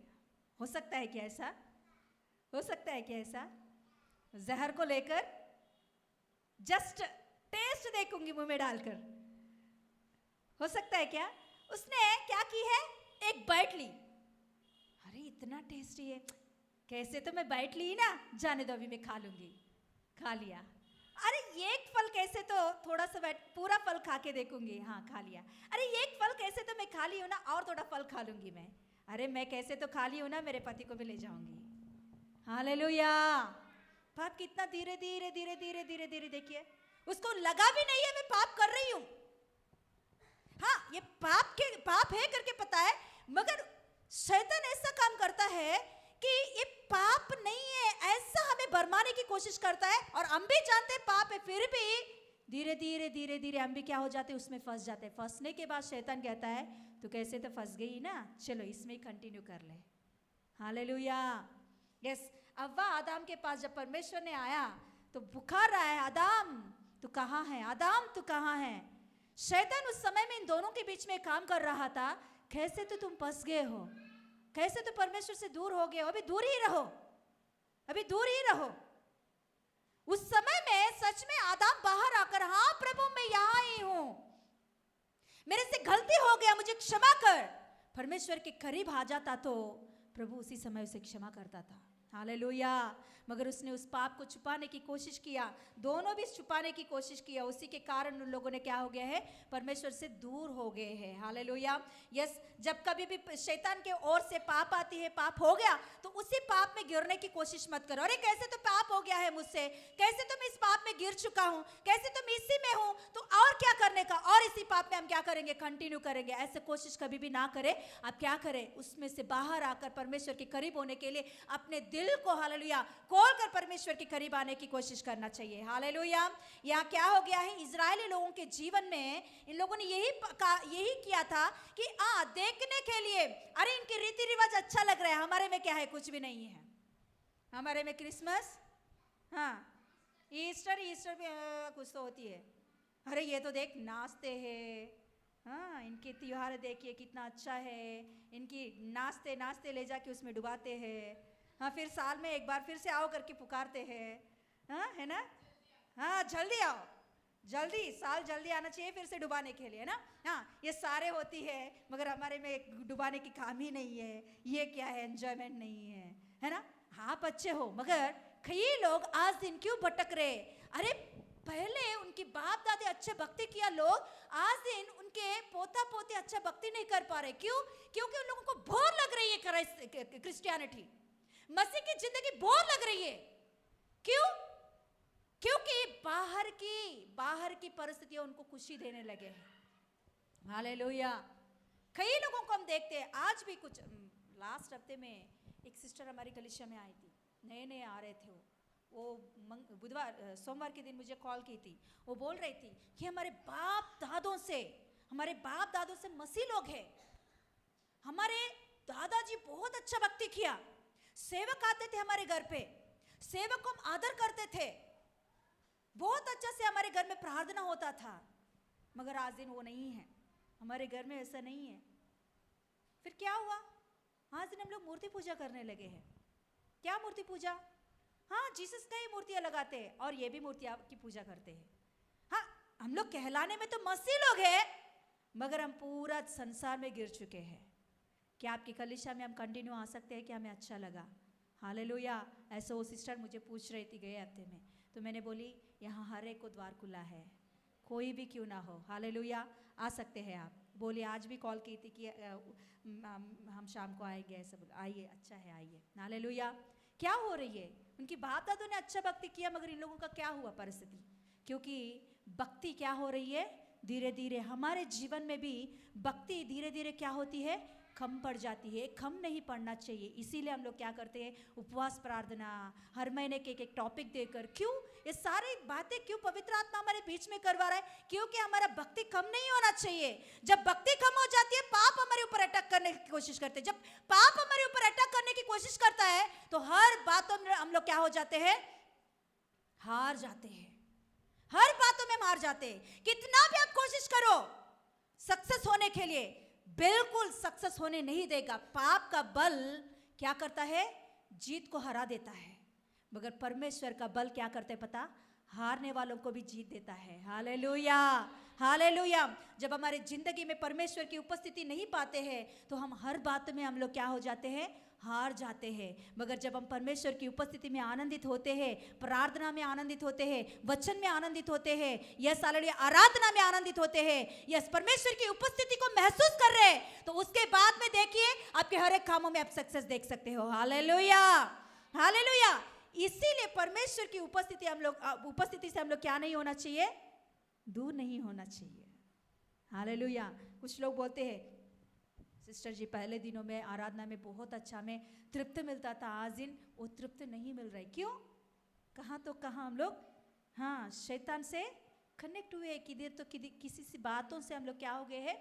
हो सकता है क्या ऐसा? हो सकता है क्या ऐसा? जहर को लेकर जस्ट टेस्ट देखूंगी मुंह में डालकर, हो सकता है क्या? उसने क्या की है, एक बाइट ली, अरे इतना टेस्टी है, कैसे तो मैं बाइट ली ना, जाने दो अभी मैं खा लूंगी, खा लिया। अरे एक फल कैसे तो थोड़ा सा बैठ, पूरा फल खा के देखूंगी, हाँ खा लिया। अरे एक फल कैसे तो मैं खा ली हूं ना, और थोड़ा फल खा लूंगी मैं, अरे मैं कैसे तो खा ली हूं ना, मेरे पति को भी ले जाऊंगी। हालेलुया। पाप कितना धीरे धीरे धीरे धीरे धीरे धीरे, देखिए उसको लगा भी नहीं है मैं पाप कर रही हूं। हाँ, ये पाप है करके पता है, मगर शैतान ऐसा काम करता है कि ये पाप नहीं है ऐसा हमें भरमाने की कोशिश करता है, और हम भी जानते हैं पाप है, फिर भी धीरे धीरे धीरे धीरे हम भी क्या हो जाते हैं, उसमें फंस जाते हैं। फंसने के बाद शैतान कहता है, तो कैसे तो फंस गई ना, चलो इसमें ही कंटिन्यू कर ले। हालेलुया। यस, अव्वा आदाम के पास जब परमेश्वर ने आया तो पुकार रहा है, आदाम तू कहाँ है, आदाम तू कहाँ है। शैतान उस समय में इन दोनों के बीच में काम कर रहा था, कैसे तो तुम फंस गए हो, कैसे तो परमेश्वर से दूर हो गए हो, अभी दूर ही रहो, अभी दूर ही रहो। उस समय में सच में आदाम बाहर आकर, हाँ प्रभु मैं यहां ही हूं, मेरे से गलती हो गया, मुझे क्षमा कर, परमेश्वर के करीब आ जाता तो प्रभु उसी समय उसे क्षमा करता था। हालेलुया। मगर उसने उस पाप को छुपाने की कोशिश किया, दोनों भी छुपाने की कोशिश किया, उसी के कारण उन लोगों ने क्या हो गया है, परमेश्वर से दूर हो गए हैं। हालेलुया। यस, जब कभी भी शैतान के ओर से पाप आती है, पाप हो गया तो उसी पाप में गिरने की कोशिश मत करो। अरे कैसे तो पाप हो गया है मुझसे, कैसे तो मैं इस पाप में गिर चुका हूं, कैसे तो मैं इसी में हूं, तो और क्या करने का, और इसी पाप में हम क्या करेंगे, कंटिन्यू करेंगे। ऐसे कोशिश कभी भी ना करें। आप क्या करें, उसमें से बाहर आकर परमेश्वर के करीब होने के लिए अपने दिल को, हालेलुया, खोलकर परमेश्वर के करीब आने की कोशिश करना चाहिए। हालेलुया। यहाँ क्या हो गया है, इजरायली लोगों के जीवन में इन लोगों ने यही किया था कि देखने के लिए, अरे इनके रीति रिवाज अच्छा लग रहा है, हमारे में क्या है, कुछ भी नहीं है। हमारे में क्रिसमस, हाँ ईस्टर भी कुछ तो होती है, अरे ये तो देख नाचते हैं, हाँ इनके त्योहार देखिए कितना अच्छा है, इनकी नाचते नाचते ले जाके उसमें डुबाते हैं, हाँ फिर साल में एक बार फिर से आओ करके पुकारते हैं, हाँ है ना, हाँ जल्दी आओ, जल्दी साल जल्दी आना चाहिए फिर से डुबाने के लिए ना। हाँ ये सारे होती है, मगर हमारे में डुबाने की काम ही नहीं है, ये क्या है, एंजॉयमेंट नहीं है, है ना। आप अच्छे हो, मगर कई लोग आज दिन क्यों भटक रहे। अरे पहले उनके बाप दादे अच्छे भक्ति किया लोग, आज दिन उनके पोता पोते अच्छा भक्ति नहीं कर पा रहे। क्यों? क्योंकि उन लोगों को बोर लग रही है क्रिश्चियनिटी, मसीह की जिंदगी बोर लग रही है। क्यों? क्योंकि बाहर की परिस्थितियां उनको खुशी देने लगे हैं। हालेलुया। कई लोगों को हम देखते हैं आज भी। कुछ लास्ट हफ्ते में एक सिस्टर हमारी कलीसिया में आई थी, नए आ रहे थे वो सोमवार के दिन मुझे कॉल की थी। वो बोल रही थी कि हमारे बाप दादों से मसीह लोग हैं, हमारे दादाजी बहुत अच्छा भक्ति किया, सेवक आते थे हमारे घर पे, सेवक को हम आदर करते थे, बहुत अच्छा से हमारे घर में प्रार्थना होता था। मगर आज दिन वो नहीं है, हमारे घर में ऐसा नहीं है। फिर क्या हुआ, आज दिन हम लोग मूर्ति पूजा करने लगे हैं। क्या मूर्ति पूजा? हाँ, जीसस का ही मूर्तियां लगाते हैं और ये भी मूर्तियां की पूजा करते हैं। हाँ, हम लोग कहलाने में तो मसीह लोग हैं, मगर हम पूरा संसार में गिर चुके हैं। क्या आपकी कलीसिया में हम कंटिन्यू आ सकते हैं? क्या हमें अच्छा लगा? हालेलुया। ऐसा वो सिस्टर मुझे पूछ रही थी गए हफ्ते में, तो मैंने बोली यहाँ हर एक को द्वार खुला है, कोई भी क्यों ना हो। हालेलुया, आ सकते हैं आप। बोली आज भी कॉल की थी कि हम शाम को आएंगे, ऐसा बोला। आइए, अच्छा है, आइए। हालेलुया। क्या हो रही है? उनकी बाप दादों ने अच्छा भक्ति किया, मगर इन लोगों का क्या हुआ परिस्थिति? क्योंकि भक्ति क्या हो रही है? धीरे धीरे हमारे जीवन में भी भक्ति धीरे धीरे क्या होती है? कम पड़ जाती है। कम नहीं पड़ना चाहिए। इसीलिए हम लोग क्या करते हैं? उपवास प्रार्थना, हर महीने के एक टॉपिक देकर। क्यों ये सारी बातें क्यों पवित्र आत्मा हमारे बीच में करवा रहा है? क्योंकि हमारा भक्ति कम नहीं होना चाहिए। जब भक्ति कम हो जाती है, पाप हमारे ऊपर अटैक करने की कोशिश करते हैं। जब पाप हमारे ऊपर अटैक करने की कोशिश करता है, तो हर बातों में हम लोग क्या हो जाते हैं? हार जाते हैं। हर बातों में हम हार जाते हैं। कितना भी आप कोशिश करो सक्सेस होने के लिए, बिल्कुल सक्सेस होने नहीं देगा। पाप का बल क्या करता है? जीत को हरा देता है। मगर परमेश्वर का बल क्या करते हैं पता? हारने वालों को भी जीत देता है। Hallelujah, hallelujah. जब हमारे जिंदगी में परमेश्वर की उपस्थिति नहीं पाते हैं, तो हम हर बात में हम लोग क्या हो जाते हैं? हार जाते हैं। मगर जब हम परमेश्वर की उपस्थिति में आनंदित होते हैं, प्रार्थना में आनंदित होते हैं, वचन में आनंदित होते हैं, यस हालेलुया, आराधना में आनंदित होते हैं, यस परमेश्वर की उपस्थिति को महसूस कर रहे हैं, तो उसके बाद में देखिए आपके हर एक कामों में आप सक्सेस देख सकते हो। Hallelujah, hallelujah. इसीलिए परमेश्वर की उपस्थिति से हम लोग क्या नहीं होना चाहिए? दूर नहीं होना चाहिए। हालेलुया। कुछ लोग बोलते हैं सिस्टर जी पहले दिनों में आराधना में बहुत अच्छा में तृप्त मिलता था, आज दिन वो तृप्त नहीं मिल रहा है। क्यों? कहाँ तो कहाँ हम लोग हाँ शैतान से कनेक्ट हुए। किधर तो किसी सी बातों से हम लोग क्या हो गए हैं?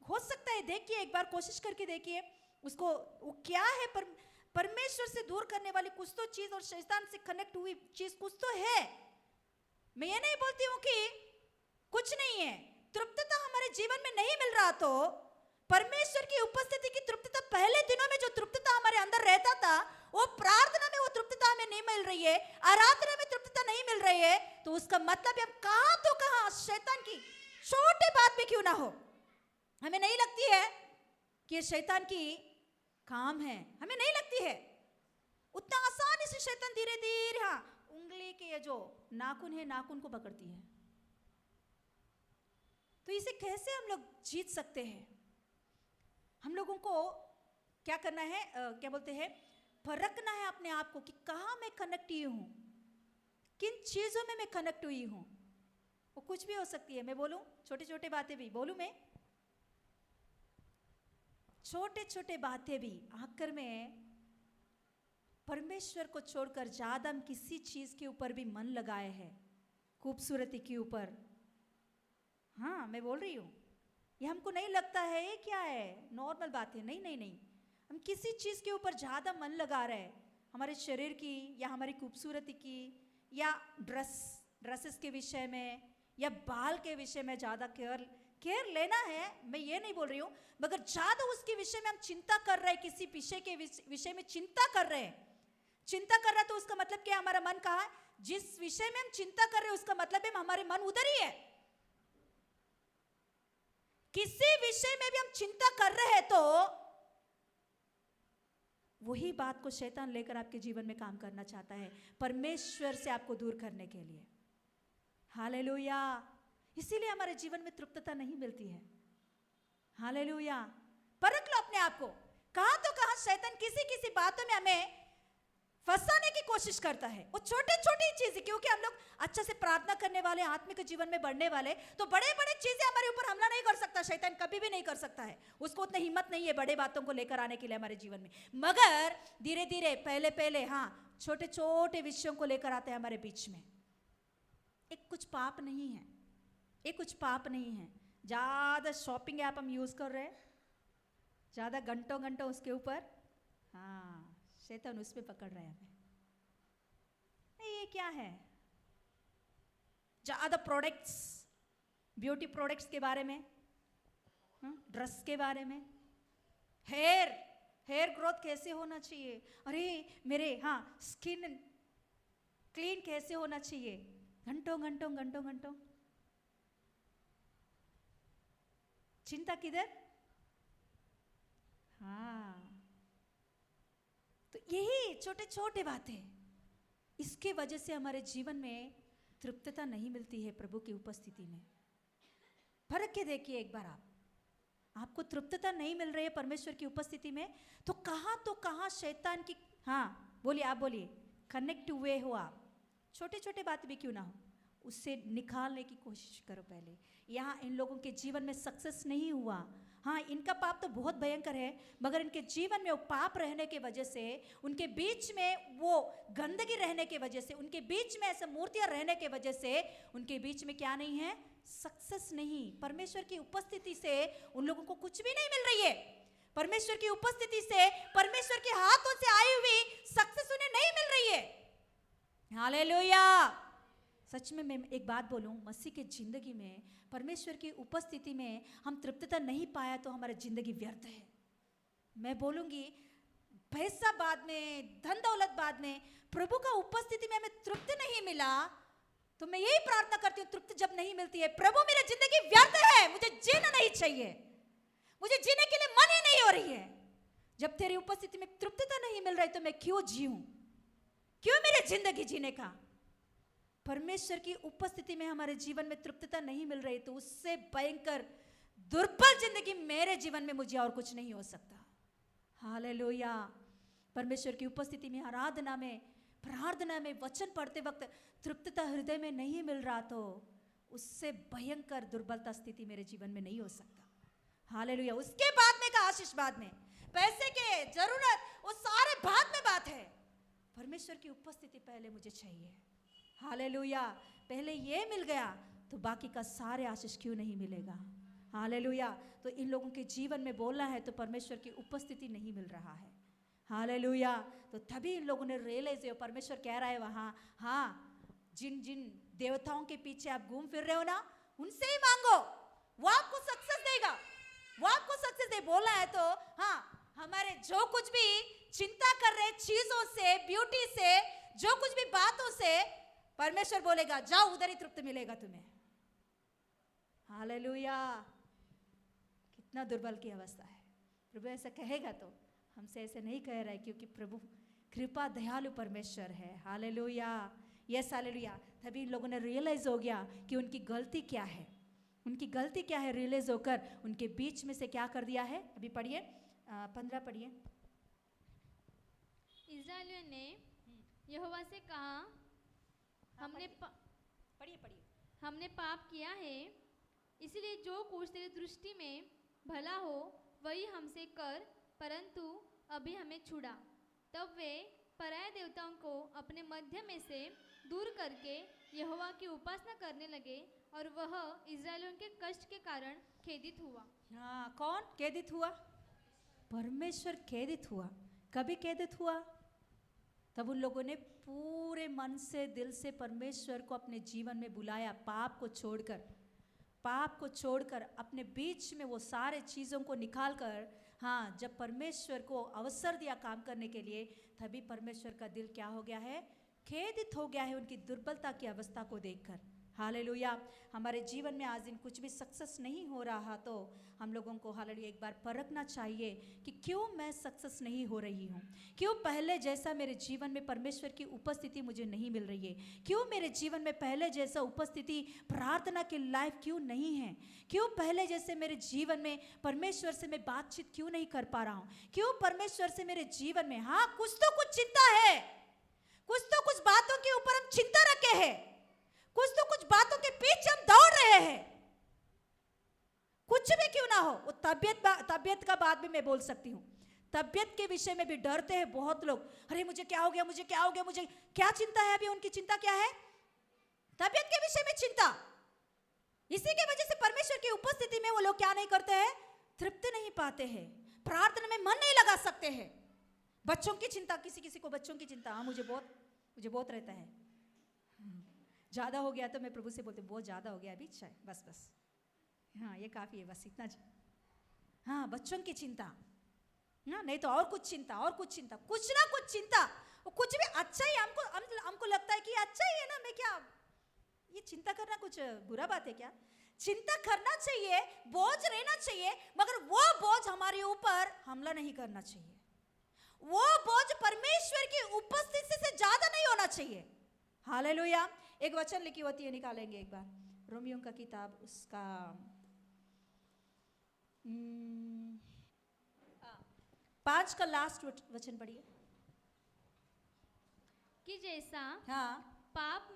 हो सकता है, देखिए एक बार कोशिश करके देखिए उसको, वो क्या है? परमेश्वर से दूर करने वाली कुछ तो चीज और शैतान से कनेक्ट हुई चीज कुछ तो है। मैं ये नहीं बोलती हूँ कि कुछ नहीं है। तृप्तता हमारे जीवन में नहीं मिल रहा, तो परमेश्वर की उपस्थिति की तृप्तता, पहले दिनों में जो तृप्तता हमारे अंदर रहता था, वो प्रार्थना में वो तृप्तता हमें नहीं मिल रही है, आराधना में तृप्तता नहीं मिल रही है, तो उसका मतलब हम कहां तो कहां शैतान की छोटी बात भी क्यों ना हो, हमें नहीं लगती है कि ये शैतान की काम है, हमें नहीं लगती है। उतना आसानी से शैतान धीरे धीरे हाँ उंगली के ये जो नाखून है, नाखून को पकड़ती है। तो इसे कैसे हम लोग जीत सकते हैं? हम लोगों को क्या करना है? क्या बोलते हैं? परखना है अपने आप को कि कहाँ मैं कनेक्ट हुई हूँ, किन चीजों में मैं कनेक्ट हुई हूँ। वो कुछ भी हो सकती है। मैं बोलूं छोटे छोटे बातें भी बोलूं, मैं छोटे छोटे बातें भी आकर में परमेश्वर को छोड़कर ज्यादा हम किसी चीज के ऊपर भी मन लगाए हैं, खूबसूरती के ऊपर। हाँ मैं बोल रही हूँ, ये हमको नहीं लगता है ये क्या है, नॉर्मल बात है। नहीं नहीं नहीं, हम किसी चीज के ऊपर ज्यादा मन लगा रहे हैं, हमारे शरीर की या हमारी खूबसूरती की या ड्रेसेस के विषय में या बाल के विषय में ज्यादा केयर लेना है। मैं ये नहीं बोल रही हूँ, मगर ज्यादा उसके विषय में हम चिंता कर रहे हैं, किसी विषय के विषय में चिंता कर रहे हैं। चिंता कर रहा है तो उसका मतलब क्या? हमारा मन कहाँ है? जिस विषय में हम चिंता कर रहे हैं उसका मतलब है हमारे मन उधर ही है। किसी विषय में भी हम चिंता कर रहे हैं तो वही बात को शैतान लेकर आपके जीवन में काम करना चाहता है, परमेश्वर से आपको दूर करने के लिए। हालेलुया। इसीलिए हमारे जीवन में तृप्तता नहीं मिलती है। हालेलुया। परख लो अपने आप को, कहां तो कहां शैतान किसी किसी बातों में हमें फंसाने की कोशिश करता है। वो छोटी छोटी चीजें, क्योंकि हम लोग अच्छे से प्रार्थना करने वाले, आत्मिक जीवन में बढ़ने वाले, तो बड़े बड़े चीजें हमारे ऊपर हमला नहीं कर सकता, शैतान कभी भी नहीं कर सकता है। उसको उतनी हिम्मत नहीं है बड़े बातों को लेकर आने के लिए हमारे जीवन में। मगर धीरे धीरे पहले पहले हाँ छोटे छोटे विषयों को लेकर आते हैं हमारे बीच में। एक कुछ पाप नहीं है, एक कुछ पाप नहीं है। ज्यादा शॉपिंग ऐप हम यूज कर रहे हैं, ज्यादा घंटों घंटों उसके ऊपर, हाँ शैतान उस पे पकड़ रहे हैं हमें। ये क्या है? ज्यादा प्रोडक्ट्स, ब्यूटी प्रोडक्ट्स के बारे में, ड्रेस के बारे में, हेयर हेयर ग्रोथ कैसे होना चाहिए, अरे मेरे हाँ स्किन क्लीन कैसे होना चाहिए, घंटों घंटों घंटों घंटों चिंता किधर। हाँ, तो यही छोटे छोटे बातें, इसके वजह से हमारे जीवन में तृप्तता नहीं मिलती है प्रभु की उपस्थिति में। फर्क के देखिए एक बार आपको तृप्तता नहीं मिल रही है परमेश्वर की उपस्थिति में, तो कहाँ शैतान की, हाँ बोलिए, आप बोलिए, कनेक्ट हुए हो आप, छोटे छोटे बात भी क्यों ना हो, उससे निकालने की कोशिश करो पहले। यहाँ इन लोगों के जीवन में सक्सेस नहीं हुआ, हाँ इनका पाप तो बहुत भयंकर है, मगर इनके जीवन में वो पाप रहने के वजह से, उनके बीच में वो गंदगी रहने के वजह से, उनके बीच में ऐसे मूर्तियां रहने के वजह से उनके बीच में क्या नहीं है, सक्सेस नहीं। परमेश्वर की उपस्थिति से उन लोगों को कुछ भी नहीं मिल रही है। परमेश्वर की उपस्थिति से, परमेश्वर के हाथों से आई हुई सक्सेस उन्हें नहीं मिल रही है। हालेलुया। सच में मैं एक बात बोलूं, मसीह के जिंदगी में परमेश्वर की उपस्थिति में हम तृप्तता नहीं पाया तो हमारी जिंदगी व्यर्थ है। मैं बोलूंगी पैसा बाद में, धन दौलत बाद में, प्रभु का उपस्थिति में हमें तृप्ति नहीं मिला तो मैं यही प्रार्थना करती हूँ, तृप्ति जब नहीं मिलती है, प्रभु मेरी जिंदगी व्यर्थ है, मुझे जीना नहीं चाहिए, मुझे जीने के लिए मन ही नहीं हो रही है। जब तेरी उपस्थिति में तृप्तता नहीं मिल रही तो मैं क्यों जीऊं, क्यों मेरी जिंदगी जीने का। परमेश्वर की उपस्थिति में हमारे जीवन में तृप्तता नहीं मिल रही तो उससे भयंकर दुर्बल जिंदगी मेरे जीवन में मुझे और कुछ नहीं हो सकता। हालेलुया। परमेश्वर की उपस्थिति में, आराधना में, प्रार्थना में, वचन पढ़ते वक्त तृप्तता हृदय में नहीं मिल रहा तो उससे भयंकर दुर्बलता स्थिति मेरे जीवन में नहीं हो सकता। हालेलुया। उसके बाद में का आशीष बाद में, पैसे के जरूरत वो सारे बाद में बात है, परमेश्वर की उपस्थिति पहले मुझे चाहिए। हालेलुया। पहले ये मिल गया तो बाकी का सारे आशीष क्यों नहीं मिलेगा। हालेलुया। तो इन लोगों के जीवन में बोलना है तो परमेश्वर की उपस्थिति नहीं मिल रहा है। हालेलुया। तो तभी इन लोगों ने रियलाइज, परमेश्वर कह रहा है वहाँ, हाँ जिन जिन देवताओं के पीछे आप घूम फिर रहे हो ना, उनसे ही मांगो, वो आपको सक्सेस देगा, वो आपको सक्सेस दे। बोला है तो हाँ, हमारे जो कुछ भी चिंता कर रहे चीजों से, ब्यूटी से, जो कुछ भी बातों से, परमेश्वर बोलेगा जाओ उधर ही तृप्त मिलेगा तुम्हें। हालेलुया। कितना दुर्बल की अवस्था है। प्रभु ऐसा कहेगा तो हमसे ऐसे नहीं कह रहा है, क्योंकि प्रभु कृपा दयालु परमेश्वर है। हालेलुया। Yes hallelujah. तभी इन लोगों ने रियलाइज हो गया कि उनकी गलती क्या है, उनकी गलती क्या है। रियलाइज होकर उनके बीच में से क्या कर दिया है, अभी पढ़िए 15 पढ़िए। इस्राएलियों ने यहोवा से कहा, हमने पाप किया है, इसलिए जो कुछ तेरी दृष्टि में भला हो वही हमसे कर, परंतु अभी हमें छुड़ा। तब वे पराये देवताओं को अपने मध्य में से दूर करके यहोवा की उपासना करने लगे और वह इस्राएलियों के कष्ट के कारण खेदित हुआ। हाँ, कौन खेदित हुआ? परमेश्वर खेदित हुआ। कभी खेदित हुआ? तब उन लोगों ने पूरे मन से, दिल से परमेश्वर को अपने जीवन में बुलाया, पाप को छोड़कर अपने बीच में वो सारे चीज़ों को निकाल कर, हाँ जब परमेश्वर को अवसर दिया काम करने के लिए, तभी परमेश्वर का दिल क्या हो गया है, खेदित हो गया है उनकी दुर्बलता की अवस्था को देखकर। हालेलुया। हमारे जीवन में आज दिन कुछ भी सक्सेस नहीं हो रहा तो हम लोगों को हालेलुया एक बार परखना चाहिए कि क्यों मैं सक्सेस नहीं हो रही हूँ, क्यों पहले जैसा मेरे जीवन में परमेश्वर की उपस्थिति मुझे नहीं मिल रही है, क्यों मेरे जीवन में पहले जैसा उपस्थिति प्रार्थना की लाइफ क्यों नहीं है, क्यों पहले जैसे मेरे जीवन में परमेश्वर से मैं बातचीत क्यों नहीं कर पा रहा हूँ, क्यों परमेश्वर से मेरे जीवन में, हाँ कुछ तो कुछ चिंता है, कुछ बातों के ऊपर हम चिंता रखे हैं, कुछ बातों के पीछे हम दौड़ रहे हैं। कुछ भी क्यों ना हो, वो तबियत का बात भी मैं बोल सकती हूँ। तबियत के विषय में भी डरते हैं बहुत लोग, अरे मुझे क्या हो गया, मुझे क्या चिंता है। अभी उनकी चिंता क्या है? तबियत के विषय में चिंता। इसी की वजह से परमेश्वर की उपस्थिति में वो लोग क्या नहीं करते हैं, तृप्ति नहीं पाते हैं, प्रार्थना में मन नहीं लगा सकते हैं। बच्चों की चिंता, किसी को बच्चों की चिंता, हाँ मुझे बहुत रहता है। ज़्यादा हो गया तो मैं प्रभु से बोलती हूँ बहुत ज़्यादा हो गया अभी, अच्छा बस हाँ ये काफ़ी है, बस इतना। हाँ बच्चों की चिंता, ना, नहीं तो और कुछ चिंता, और कुछ चिंता, कुछ ना कुछ चिंता, वो कुछ भी अच्छा ही हमको लगता है कि अच्छा ही है ना, मैं क्या ये चिंता करना कुछ बुरा बात है क्या? चिंता करना चाहिए, बोझ रहना चाहिए, मगर वो बोझ हमारे ऊपर हमला नहीं करना चाहिए। वो बोझ परमेश्वर की उपस्थिति से ज्यादा नहीं होना चाहिए। हालेलुया। एक वचन लिखी होती है, निकालेंगे एक बार, रोमियो का किताब, उसका 5 का लास्ट वचन पढ़िए। कि जैसा हाँ पाप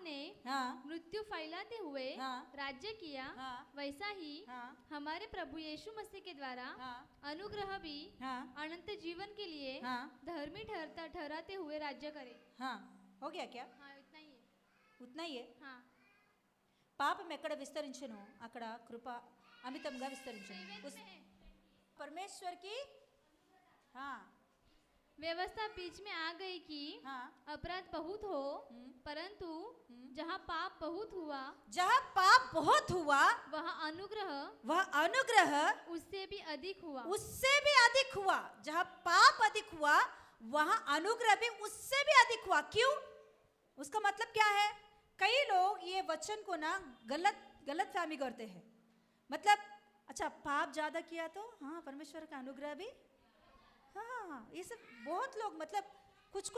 ने हाँ मृत्यु फैलाते हुए हाँ राज्य किया, हाँ वैसा ही हाँ हमारे प्रभु यीशु मसीह के द्वारा हाँ अनुग्रह भी हाँ अनंत जीवन के लिए हाँ धर्मी ठहराते हुए राज्य करे। हाँ, हो गया क्या? हाँ, इतना ही है। उतना ही है। हाँ, పాపం ఎక్కడ విస్తరించును అక్కడ కృప అమితంగా విస్తరించును। परमेश्वर की हाँ व्यवस्था बीच में आ गई कि हाँ अपराध बहुत हो, परंतु जहाँ पाप बहुत हुआ, जहाँ पाप बहुत हुआ वहाँ अनुग्रह वह अनुग्रह उससे भी अधिक हुआ। उससे भी अधिक हुआ। जहाँ पाप अधिक हुआ वहाँ अनुग्रह भी उससे भी अधिक हुआ। क्यों? उसका मतलब क्या है? कई लोग ये वचन को ना गलत फहमी करते हैं। मतलब अच्छा, पाप ज्यादा किया तो हाँ परमेश्वर का अनुग्रह भी, हाँ ये सब बहुत लोग, मतलब कुछ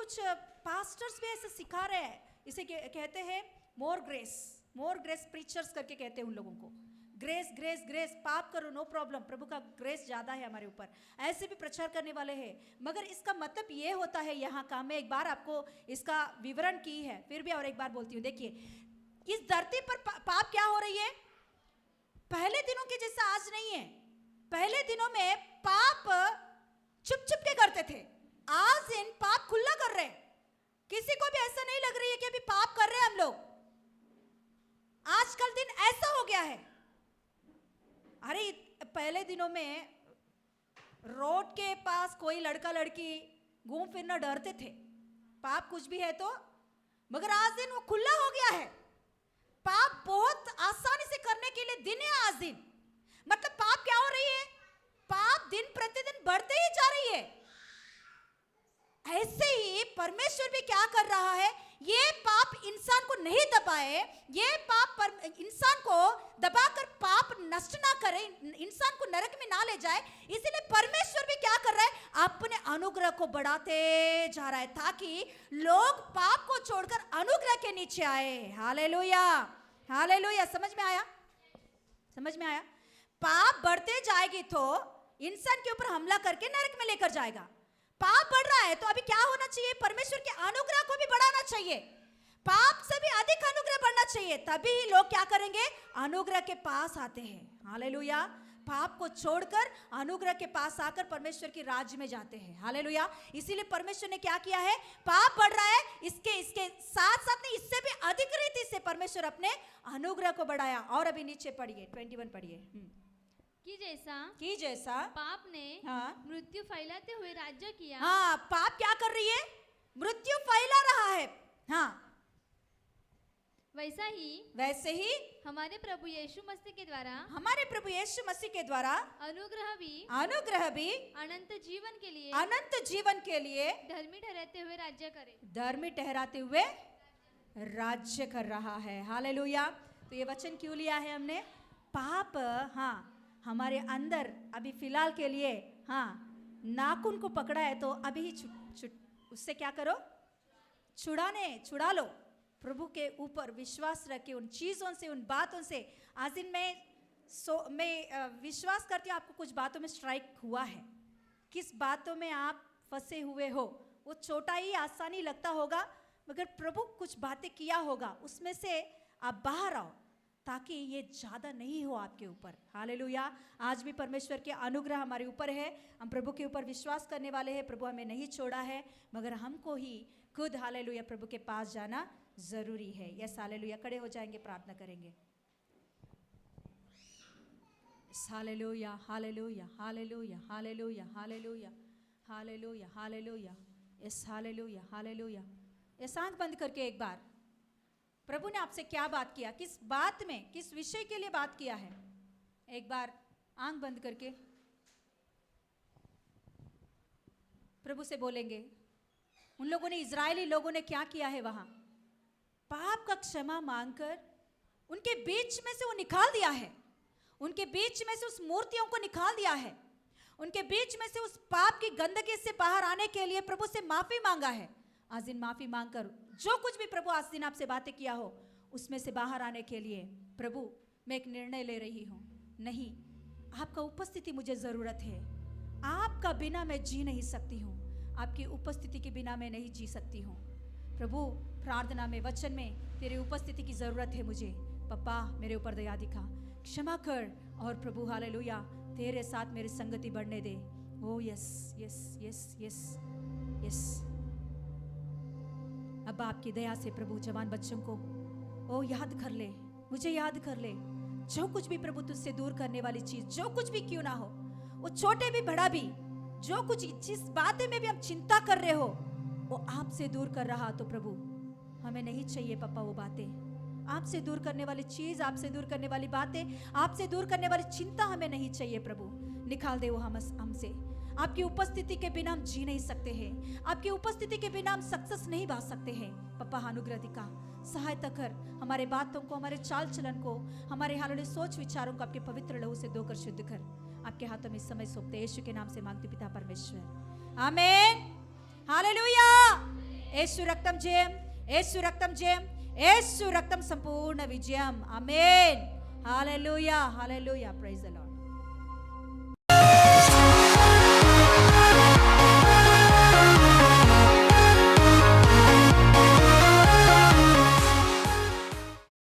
पास्टर्स भी ऐसे सिखा रहे हैं। इसे कहते हैं मोर ग्रेस प्रीचर्स करके कहते हैं उन लोगों को। ग्रेस ग्रेस ग्रेस, पाप करो नो प्रॉब्लम, प्रभु का ग्रेस ज्यादा है हमारे ऊपर, ऐसे भी प्रचार करने वाले हैं। मगर इसका मतलब ये होता है यहाँ का, मैं एक बार आपको इसका विवरण की है, फिर भी और एक बार बोलती हूँ। देखिए, इस धरती पर पाप क्या हो रही है? पहले दिनों के जैसा आज नहीं है। पहले दिनों में पाप चुप के करते थे, आज इन पाप खुला कर रहे हैं। किसी को भी ऐसा नहीं लग रही है कि अभी पाप कर रहे हैं हम लोग। आजकल दिन ऐसा हो गया है। अरे पहले दिनों में रोड के पास कोई लड़का लड़की घूम फिरना डरते थे, पाप कुछ भी है तो, मगर आज दिन वो खुला हो गया है। पाप बहुत आसानी से करने के लिए दिन है आज दिन। मतलब पाप क्या हो रही है? पाप दिन प्रतिदिन बढ़ते ही जा रही है। ऐसे ही परमेश्वर भी क्या कर रहा है? ये पाप इंसान को नहीं दबाए, ये पाप इंसान को दबाकर पाप नष्ट ना करे, इंसान को नरक में ना ले जाए, इसीलिए परमेश्वर भी क्या कर रहा है? अपने अनुग्रह को बढ़ाते जा रहा है, ताकि लोग पाप को छोड़कर अनुग्रह के नीचे आए। Hallelujah, hallelujah. समझ में आया? समझ में आया? पाप बढ़ते जाएगी तो इंसान के ऊपर हमला करके नरक में लेकर जाएगा। पाप बढ़ रहा है तो अभी क्या होना चाहिए? परमेश्वर के अनुग्रह को भी बढ़ाना चाहिए। पाप से भी अधिक अनुग्रह बढ़ना चाहिए, तभी ही लोग क्या करेंगे? अनुग्रह के पास आते हैं। हालेलुया। पाप को छोड़कर अनुग्रह के पास आकर परमेश्वर के राज्य में जाते हैं। हालेलुया। इसीलिए परमेश्वर ने क्या किया है? पाप बढ़ रहा है, इसके साथ साथ नहीं, इससे भी अधिक रीति से परमेश्वर अपने अनुग्रह को बढ़ाया। और अभी नीचे पढ़िए, 21 पढ़िए। कि जैसा पाप ने हाँ मृत्यु फैलाते हुए राज्य किया। हाँ, पाप क्या कर रही है? मृत्यु फैला रहा है। हाँ, वैसे ही हमारे प्रभु यीशु मसीह के द्वारा अनुग्रह भी अनंत जीवन के लिए धर्मी ठहराते हुए राज्य कर रहा है। हालेलुया। तो ये वचन क्यों लिया है हमने? पाप हाँ हमारे अंदर अभी फिलहाल के लिए हाँ नाखून को पकड़ा है, तो अभी ही उससे क्या करो? छुड़ा लो। प्रभु के ऊपर विश्वास रखे, उन चीज़ों से, उन बातों से। आज दिन मैं विश्वास करती हूँ आपको कुछ बातों में स्ट्राइक हुआ है। किस बातों में आप फंसे हुए हो? वो छोटा ही आसानी लगता होगा, मगर प्रभु कुछ बातें किया होगा, उसमें से आप बाहर आओ, ताकि ये ज़्यादा नहीं हो आपके ऊपर। हालेलुया। आज भी परमेश्वर के अनुग्रह हमारे ऊपर है। हम प्रभु के ऊपर विश्वास करने वाले हैं। प्रभु हमें नहीं छोड़ा है, मगर हमको ही खुद हालेलुया प्रभु के पास जाना जरूरी है। Yes hallelujah. खड़े हो जाएंगे, प्रार्थना करेंगे। Hallelujah, hallelujah, hallelujah, hallelujah, hallelujah, hallelujah, hallelujah. Yes hallelujah, hallelujah. Yes, आंख बंद करके एक बार प्रभु ने आपसे क्या बात किया, किस बात में, किस विषय के लिए बात किया है? एक बार आंख बंद करके प्रभु से बोलेंगे उन लोगों ने, इजरायली लोगों ने क्या किया है वहां, पाप का क्षमा मांगकर उनके बीच में से वो निकाल दिया है, उनके बीच में से उस मूर्तियों को निकाल दिया है, उनके बीच में से उस पाप की गंदगी से बाहर आने के लिए प्रभु से माफी मांगा है। आज दिन माफी मांगकर जो कुछ भी प्रभु आज दिन आपसे बातें किया हो उसमें से बाहर आने के लिए प्रभु मैं एक निर्णय ले रही हूँ, नहीं, आपका उपस्थिति मुझे जरूरत है, आपका बिना मैं जी नहीं सकती हूँ, आपकी उपस्थिति के बिना मैं नहीं जी सकती हूँ। प्रभु प्रार्थना में, वचन में तेरी उपस्थिति की जरूरत है मुझे। पप्पा मेरे ऊपर दया दिखा, क्षमा कर, और प्रभु हालेलुया तेरे साथ मेरी संगति बढ़ने दे। ओ yes yes yes yes yes. अब आपकी दया से प्रभु जवान बच्चों को ओ याद कर ले, मुझे याद कर ले, जो कुछ भी प्रभु तुझसे दूर करने वाली चीज, जो कुछ भी क्यों ना हो, वो छोटे भी बड़ा भी, जो कुछ जिस बातें में भी हम चिंता कर रहे हो वो आपसे दूर कर रहा, तो प्रभु हमें नहीं चाहिए पप्पा वो बातें, आपसे दूर करने वाली चीज, आपसे दूर करने वाली बातें, आपसे दूर करने वाली चिंता हमें नहीं चाहिए प्रभु। निकाल दे वो हमसे। आपकी उपस्थिति के बिना हम जी नहीं सकते हैं, आपकी उपस्थिति के बिना हम सक्सेस नहीं पा सकते हैं। पप्पा अनुग्रह दिखा, सहायता कर, हमारे बातों को, हमारे चाल चलन को, हमारे हाल सोच विचारों को आपके पवित्र लहू से धोकर शुद्ध कर। आपके हाथों में समय सौंपते यीशु के नाम से मांगते पिता परमेश्वर, आमीन, हालेलुया। यीशु रक्तम जयम, यीशु रक्तम जयम, यीशु रक्तम संपूर्ण विजयम, आमीन, hallelujah, hallelujah, praise the Lord.